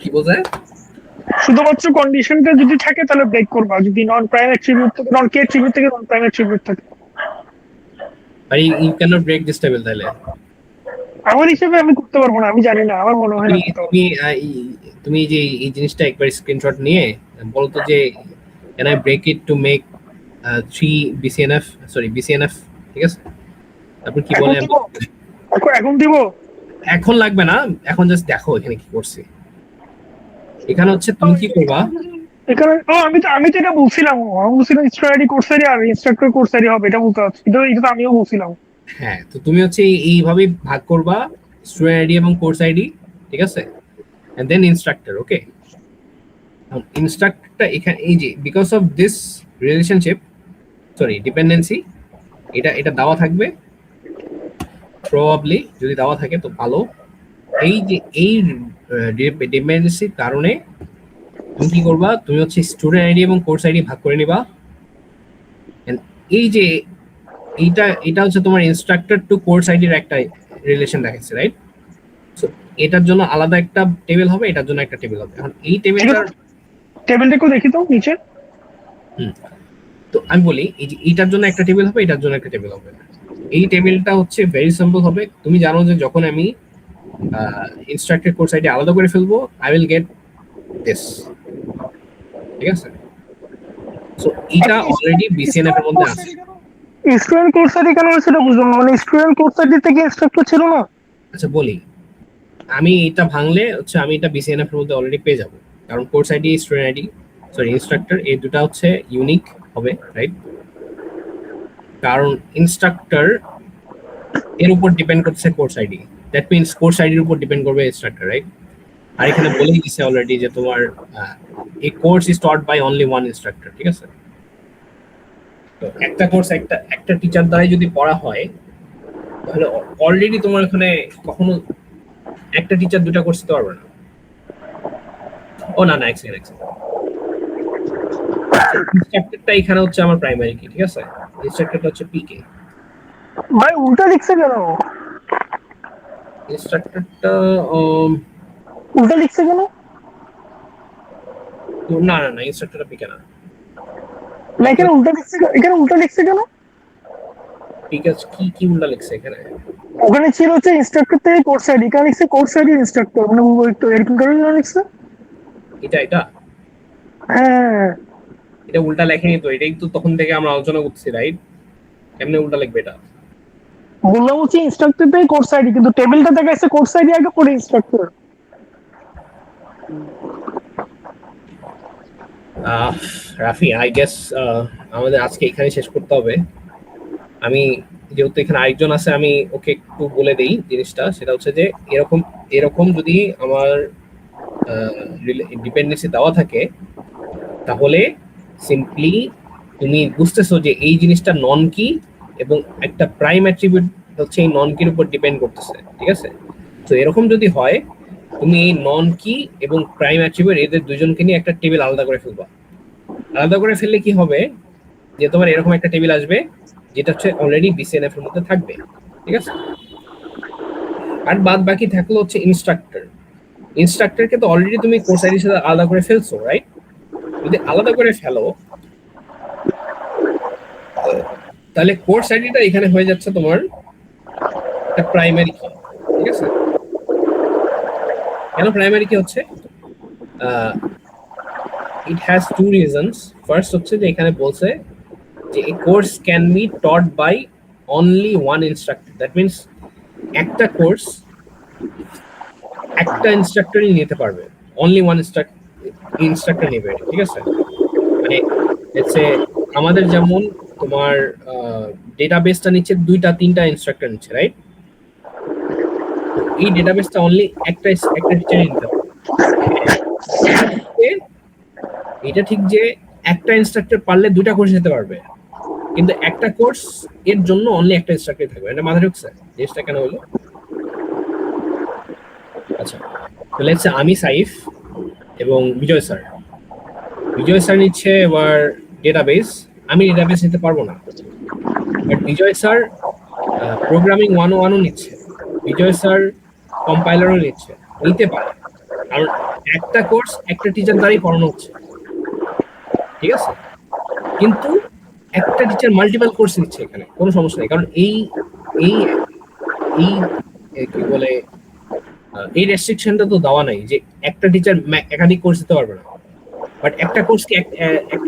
Speaker 1: কি বোঝায়?
Speaker 2: শুধুমাত্র কন্ডিশনটা যদি থাকে তাহলে ব্রেক করবা, যদি নন প্রাইম ট্রিবিউট থেকে নন কেয়ার ট্রিবিউট থেকে নন প্রাইম ট্রিবিউট থাকে।
Speaker 1: আর you cannot break this table তাহলে?
Speaker 2: আমার হিসেবে আমি করতে পারবো না, আমি জানি না, আমার মনে হয় না করতে পারবো।
Speaker 1: তুমি যে এই জিনিসটা একবার স্ক্রিনশট নিয়ে বলতো যে can I break it to make 3 BCNF, sorry BCNF, ঠিক আছে? তারপর কি বলে?
Speaker 2: এখন দিব।
Speaker 1: এখন লাগবে না, এখন জাস্ট দেখো এখানে কি করছে। এখানে হচ্ছে তুমি কি করবা,
Speaker 2: এখানে আমি তো এটা বলছিলাম, আমি বলছিলাম স্ট্র্যাটেজি কোর্স আইডি আর ইনস্ট্রাক্টর কোর্স আইডি হবে, এটা বলতে চাচ্ছি, এটা তো আমিও বলছিলাম।
Speaker 1: হ্যাঁ, তো তুমি হচ্ছে এইভাবে ভাগ করবা স্টুডেন্ট আইডি এবং কোর্স আইডি, ঠিক আছে? এন্ড দেন ইনস্ট্রাক্টর, ওকে? ইনস্ট্রাক্টরটা এখানে এই যে because of this relationship, sorry dependency, এটা দেওয়া থাকবে প্রবাবলি, যদি দেওয়া থাকে তো ভালো। এই যে এই ডিপেন্ডেন্সির কারণে তুমি কি করবা, তুমি হচ্ছে স্টুডেন্ট আইডি এবং কোর্স আইডি ভাগ করে নিবা। এই যে এটা হচ্ছে তোমার ইনস্ট্রাক্টর টু কোর্স আইডির একটা রিলেশন দেখাচ্ছে, রাইট? So, এটার জন্য আলাদা একটা টেবিল হবে, এটার জন্য একটা টেবিল হবে। এখন এই টেবিলটার
Speaker 2: টেবিলটা কেউ দেখি তো নিচে।
Speaker 1: তো আমি বলি এই যে এটার জন্য একটা টেবিল হবে, এটার জন্য একটা টেবিল হবে। এই টেবিলটা হচ্ছে ভেরি সিম্পল হবে। তুমি জানো যে যখন আমি ইনস্ট্রাক্টর কোর্স আইডি আলাদা করে ফেলবো, আই উইল গেট দিস, ঠিক আছে? সো এটা অলরেডি বিসিএনএফ এর মধ্যে আছে।
Speaker 2: স্টুডেন্ট কোর্স আইডি কেন সেটা বুঝলাম না, মানে স্টুডেন্ট কোর্স আইডি থেকে ইনস্ট্রাক্টর ছিল না?
Speaker 1: আচ্ছা বলি, আমি এটা ভাঙলে হচ্ছে আমি এটা বিসিএনএফ এর মধ্যে অলরেডি পেয়ে যাব, কারণ course ID, student ID, sorry instructor, এই দুটো হচ্ছে ইউনিক হবে, রাইট? কারণ ইনস্ট্রাক্টর এর উপর ডিপেন্ড করছে course ID, that means course আইডির উপর ডিপেন্ড করবে ইনস্ট্রাক্টর, রাইট? আর এখানে বলেই দিছে অলরেডি যে তোমার এই course is taught by only one instructor, ঠিক আছে? তো একটা কোর্স একটা টিচার দ্বারাই যদি পড়া হয়, তাহলে অলরেডি তোমার এখানে কখনো একটা টিচার দুটা কোর্স দিতে পারবে না। ও না না, এক সেকেন্ড। ইনস্ট্রাক্টরটা এখানে হচ্ছে আমার প্রাইমারি কি, ঠিক আছে? ইনস্ট্রাক্টরটা হচ্ছে পিকে।
Speaker 2: ভাই উল্টা লিখছে কেন?
Speaker 1: ইনস্ট্রাক্টরটা
Speaker 2: উল্টা লিখছে কেন?
Speaker 1: না না না, ইনস্ট্রাক্টরটা পিকে না।
Speaker 2: না এখানে উল্টা লিখছে, এখানে উল্টা লিখছে কেন?
Speaker 1: পিকে কি কি উল্টা লিখছে এখানে?
Speaker 2: ওখানে ছিল হচ্ছে ইনস্ট্রাক্টর থেকে কোর্স আইডি, এখানে লিখছে কোর্স আইডি ইনস্ট্রাক্টর, মানে একটু এরকম করে লিখছে।
Speaker 1: এটা
Speaker 2: হ্যাঁ
Speaker 1: এটা উল্টা লেখেনি তো, এটাই তো তখন থেকে আমরা আলোচনা করছি, রাইট? এমনি উল্টা লিখবে এটা?
Speaker 2: বললাম হচ্ছে ইনস্ট্রাক্টর থেকে কোর্স আইডি, কিন্তু টেবিলটা দেখাচ্ছে কোর্স আইডি আগে পরে ইনস্ট্রাক্টর।
Speaker 1: রাফি, আই গেস আমাদের আজকে এখানে শেষ করতে হবে। আমি যেহেতু এখানে আরেকজন আছে, আমি ওকে একটু বলে দেই জিনিসটা। সেটা হচ্ছে যে এরকম এরকম যদি আমার ডিপেন্ডেন্সি দেওয়া থাকে, তাহলে সিম্পলি তুমি বুঝতেছো যে এই জিনিসটা নন কি এবং একটা প্রাইম অ্যাট্রিবিউট হচ্ছে এই নন কির উপর ডিপেন্ড করতেছে, ঠিক আছে? তো এরকম যদি হয়, তুমি এই নন কি এবং প্রাইম অ্যাট্রিবিউট এদের দুজনকে নিয়ে একটা টেবিল আলাদা করে ফেলবা। আলাদা করে ফেললে কি হবে, যে তোমার এরকম একটা টেবিল আসবে যেটা হচ্ছে অলরেডি বিসিএনএফ এর মধ্যে থাকবে, ঠিক আছে? আর বাদ বাকি থাকলো হচ্ছে ইনস্ট্রাক্টর। ইনস্ট্রাক্টরকে তো অলরেডি তুমি কোর্স আইডির সাথে আলাদা করে ফেলছো, রাইট? যদি আলাদা করে ফেলো, তাহলে কোর্স আইডিটা এখানে হয়ে যাচ্ছে তোমার একটা প্রাইমারি কি, ঠিক আছে? কেন প্রাইমারি কি হচ্ছে? It has two reasons. First হচ্ছে যে এখানে বলছে যে এই course can be taught by only one instructor, that means একটা কোর্স একটা ইনস্ট্রাক্টরই নিতে পারবে, অনলি ওয়ান ইনস্ট্রাক্টর নেবে, ঠিক আছে? মানে হচ্ছে আমাদের যেমন তোমার ডেটাবেসটা নিচ্ছে দুইটা তিনটা ইনস্ট্রাক্টর নিচ্ছে, রাইট? এই ডেটাবেসটা অনলি একটা টিচারই নিতে পারবে। এটা ঠিক যে একটা ইনস্ট্রাক্টর পারলে দুইটা কোর্স নিতে পারবে, কিন্তু একটা কোর্স এর জন্য অনলি একটা ইনস্ট্রাক্টর থাকবে। এটা মাথায় ঢুকছে জিনিসটা কেন হলো? আচ্ছা, তো লেটস সে আমি সাইফ এবং বিজয় স্যার নিচ্ছে এবার ডেটাবেস। আমি ডেটাবেস নিতে পারবো না, বাট বিজয় স্যার প্রোগ্রামিং 101ও নিচ্ছে, বিজয় স্যার কম্পাইলারও নিতে পারে, কারণ একটা কোর্স একটা টিচার দ্বারাই পড়ানো হচ্ছে, ঠিক আছে? কিন্তু একটা টিচার মাল্টিপল কোর্স নিচ্ছে, এখানে কোনো সমস্যা নেই, কারণ এই এই এই কি বলে এই রেস্ট্রিকশনটা তো দেওয়া নাই যে একটা টিচার একাধিক কোর্স দিতে পারবে না, বাট একটা কোর্সকে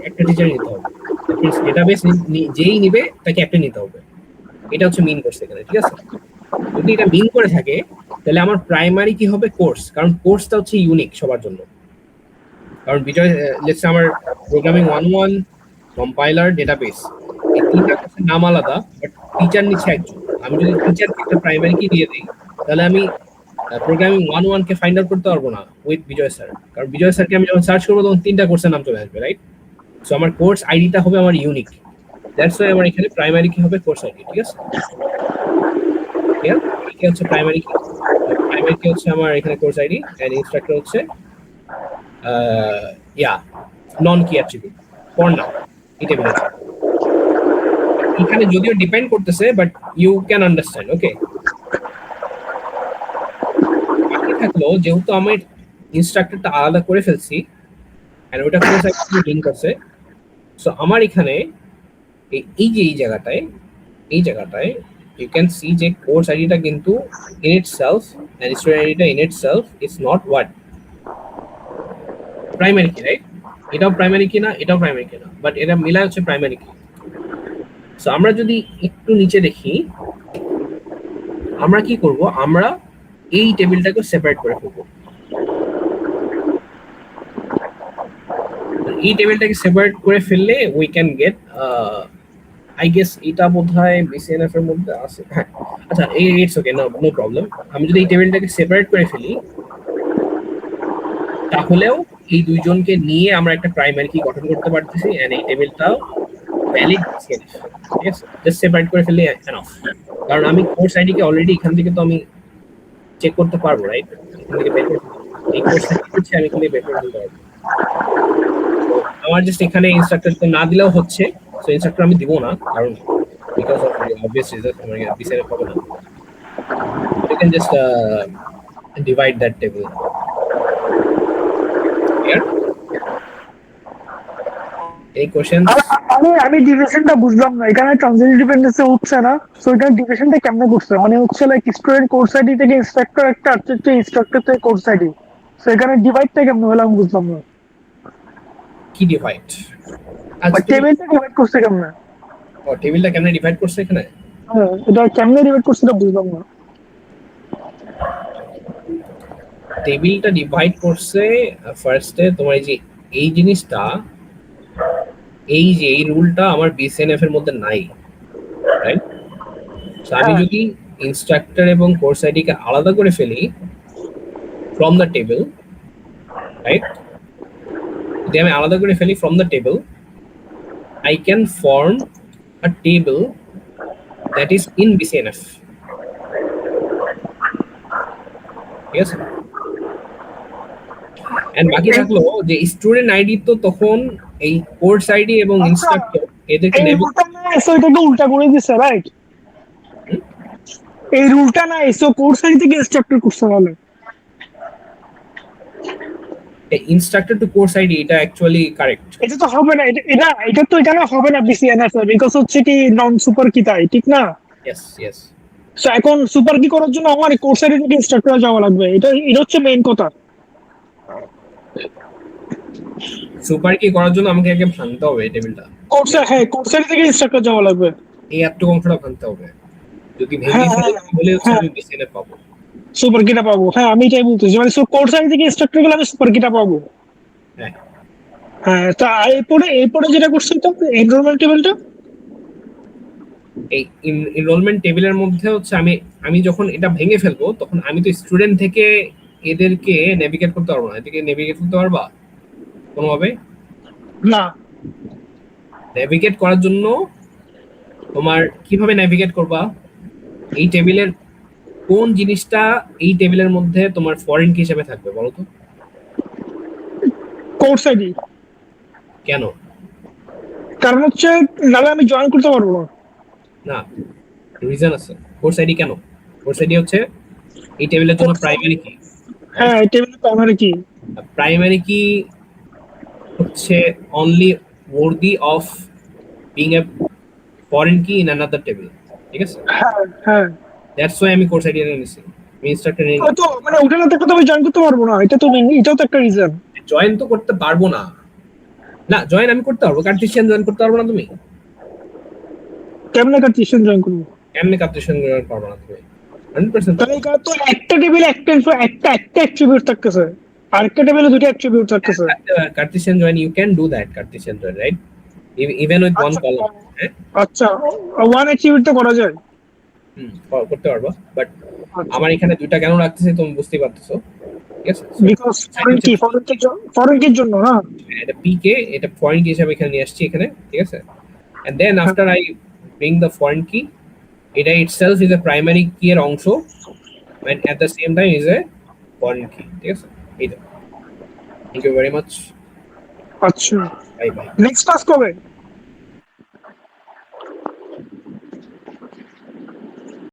Speaker 1: একটা টিচার নিতে হবে। ডেটাবেস যেই নিবে তাকে একটা নিতে হবে, এটা হচ্ছে মিন কোর্স এখানে, ঠিক আছে? যদি এটা মিন করে থাকে, তাহলে আমার প্রাইমারি কি হবে? কোর্স, কারণ কোর্সটা হচ্ছে ইউনিক সবার জন্য। কারণ বিজয় লেটস আমার প্রোগ্রামিং 101, কম্পাইলার, ডেটাবেস, এই তিনটা কোর্সের নাম আলাদা, বাট টিচার নিচ্ছে একজন। আমি যদি টিচারকে একটা প্রাইমারি কি দিয়ে দিই, তাহলে আমি প্রোগ্রামিং 101 কে ফাইন্ড আউট করতে পারবো না উইথ বিজয় স্যার, কারণ বিজয় স্যারকে আমি যখন সার্চ করবো তখন তিনটা কোর্সের নাম চলে আসবে, রাইট? সো আমার কোর্স আইডিটা হবে আমার ইউনিক, দ্যাটস ওয়াই আমার এখানে প্রাইমারি কি হবে? কোর্স আইডি, ঠিক আছে? কি হচ্ছে প্রাইমারি কি? প্রাইমারি কি হচ্ছে আমার এখানে কোর্স আইডি, এন্ড ইনস্ট্রাক্টর হচ্ছে নন কি অ্যাট্রিবিউট ফর নাও। এটা বলেছে এখানে, যদিও ডিপেন্ড করতেছে, বাট ইউ ক্যান আন্ডারস্ট্যান্ড, ওকে? থাকলো যেহেতু আমি ইনস্ট্রাক্টরটা আলাদা করে ফেলছি এন্ড ওটা কোর্স আইডি লিংক আছে, সো আমার এখানে এই জায়গাটায় you can see যে course ID টা কিন্তু in itself and student ID টা in itself is not what primary key, right? এটাও primary key না, এটাও primary key না, but এটা মিলা হচ্ছে primary key. সো আমরা যদি একটু নিচে দেখি আমরা কি করব, আমরা এই টেবিলটাকে সেপারেট করে ফেলবো। এই টেবিলটাকে সেপারেট করে ফেললে we can get I guess এটা বোধহয় বিসিএনএফ এর মধ্যে আছে। হ্যাঁ আচ্ছা, ইটস ওকে, নো প্রবলেম। আমি যদি এই টেবিলটাকে সেপারেট করে ফেলি তাহলেও এই দুইজনকে নিয়ে আমরা একটা প্রাইমারি কি গঠন করতে পারতেছি এন্ড এই টেবিলটাও ভ্যালিড বিসিএনএফ। ঠিক আছে, জাস্ট সেপারেট করে ফেললে এনাফ, কারণ আমি কোর্স আইডি কে অলরেডি এখান থেকে তো আমি চেক করতে পারবো, রাইট? এখান থেকে বের করতে এই কোর্স আইডি হচ্ছে আমি এখানে বের করে দিতে পারবো। আমার জাস্ট এখানে ইনস্ট্রাক্টরকে না দিলেও হচ্ছে, সো ইনস্ট্রাক্টর আমি দিব না কারণ বিকজ অফ অবভিয়াস রিজন আমার বিসিএনএফ হবে না। You can just divide that table here. Any questions?
Speaker 2: আমি ডিভিশনটা বুঝলাম না, এখানে ট্রানজিটিভ ডিপেন্ডেন্সি হচ্ছে না, সো এখানে ডিভিশনটা কেমনে করছে? মানে হচ্ছে লাইক স্টুডেন্ট কোর্স আইডি থেকে ইনস্ট্রাক্টর একটা আর ইনস্ট্রাক্টর থেকে কোর্স আইডি, সো এখানে ডিভাইডটা কেমনে হলো আমি বুঝলাম না।
Speaker 1: কি ডিভাইড?
Speaker 2: টেবিলটা ডিভাইড করছে কেমনে?
Speaker 1: ও টেবিলটা কেমনে ডিভাইড করছে এখানে?
Speaker 2: হ্যাঁ, এটা কেমনে ডিভাইড করছে এটা বুঝলাম না।
Speaker 1: টেবিলটা ডিভাইড করছে ফার্স্টে তোমার এই যে এই জিনিসটা, এই যে এই রুলটা আমার বিসিএনএফ এর মধ্যে নাই, রাইট? সো আমি যদি ইনস্ট্রাক্টর এবং কোর্স আইডি কে আলাদা করে ফেলি ফ্রম দ্য টেবিল, রাইট? যদি আমি আলাদা করে ফেলি from the table, I can form a table that is in BCNF. Yes. And বাকি থাকলো যে স্টুডেন্ট আইডি, তো তখন এই কোর্স আইডি এবং ইনস্ট্রাক্টর এদেরকে নেব।
Speaker 2: সো এটাকে উল্টা করে দিছে, রাইট? এই রুলটা না এসো কোর্স আইডি থেকে ইনস্ট্রাক্টর করছে বলে
Speaker 1: ইনস্ট্রাক্টর টু কোর্স আইডি, এটা অ্যাকচুয়ালি কারেক্ট।
Speaker 2: এটা তো হবে না, এটা তো এটা না হবে না বিসিএনএফ এর, বিকজ হচ্ছে কি নন সুপার কি তাই, ঠিক না?
Speaker 1: ইয়েস
Speaker 2: সো এখন সুপার কি করার জন্য আমার কোর্স আইডি থেকে ইনস্ট্রাক্টর যাওয়া লাগবে, এটা হচ্ছে মেইন কথা।
Speaker 1: সুপার কি করার জন্য আমাকে আগে ভাঙতে হবে এই টেবিলটা।
Speaker 2: কোর্স আইডি থেকে ইনস্ট্রাক্টর যাওয়া লাগবে,
Speaker 1: এই এত অংশটা ভাঙতে হবে। যদি ভেঙে ফেলে তাহলে হচ্ছে আমি বিসিএনএফ পাবো,
Speaker 2: সুপার কিটা পাবো। হ্যাঁ আমি এটাই বলতেছি, মানে সো কোর্স আইডি থেকে ইনস্ট্রাক্টর গেলে আমি সুপার কিটা পাবো।
Speaker 1: হ্যাঁ
Speaker 2: হ্যাঁ, তা এরপরে যেটা করছি তো এনরোলমেন্ট টেবিলটা,
Speaker 1: এই এনরোলমেন্ট টেবিলের মধ্যে হচ্ছে আমি যখন এটা ভেঙে ফেলবো তখন আমি তো স্টুডেন্ট থেকে এদেরকে নেভিগেট করতে পারবো না। এদেরকে নেভিগেট করতে পারবা কোনোভাবে?
Speaker 2: না।
Speaker 1: নেভিগেট করার জন্য তোমার কিভাবে নেভিগেট করবা? এই টেবিলের কোন জিনিসটা এই টেবিলের মধ্যে তোমার ফরেন কি হিসেবে থাকবে বলো তো?
Speaker 2: Course ID.
Speaker 1: কেন?
Speaker 2: কারণ হচ্ছে নাহলে আমি জয়েন করতে পারবো না।
Speaker 1: না, রিজন আছে। কোর্স আইডি কেন? কোর্স আইডি হচ্ছে এই টেবিলের জন্য প্রাইমারি কি।
Speaker 2: হ্যাঁ, এই টেবিলে প্রাইমারি কি
Speaker 1: হচ্ছে only worthy of being a foreign key in another table, ঠিক আছে?
Speaker 2: হ্যাঁ
Speaker 1: দ্যাটস ওয়াই আমি কোর্স আইডি নিয়েছি, আমি ইনস্ট্রাক্টর নিয়ে
Speaker 2: তো মানে ওটা না থাকলে তো আমি জয়েন করতে পারবো না, এটাও তো একটা রিজন।
Speaker 1: জয়েন তো করতে পারবো না। না, জয়েন আমি করতে পারবো, কার্টেসিয়ান জয়েন করতে পারবো না তুমি।
Speaker 2: কেমনে কার্টেসিয়ান জয়েন করবো?
Speaker 1: কেমনে কার্টেসিয়ান জয়েন পারবো না তুমি? 100%
Speaker 2: তাহলে এখানে তো একটা টেবিলে একটা অ্যাট্রিবিউট থাকতেছে, আর একটা টেবিলে দুটো অ্যাট্রিবিউট থাকতেছে।
Speaker 1: Cartesian join you can do that, Cartesian join, right? Even with one column. হ্যাঁ
Speaker 2: আচ্ছা, ওয়ান অ্যাট্রিবিউট তো করা যায়।
Speaker 1: করতে পারবো, বাট আমার এখানে দুইটা কেন রাখতেছি তুমি বুঝতেই পারতেছো, ঠিক আছে?
Speaker 2: বিকজ ফরেন কির জন্য না,
Speaker 1: এটা পিকে, এটা ফরেন কি হিসেবে এখানে নিয়ে আসছি এখানে, ঠিক আছে? and then after I bring the foreign key, এটা itself is a primary key এর অংশ and at the same time is a foreign key, ঠিক আছে? এই তো, thank you very much,
Speaker 2: আচ্ছা
Speaker 1: bye bye.
Speaker 2: নেক্সট ক্লাস কবে?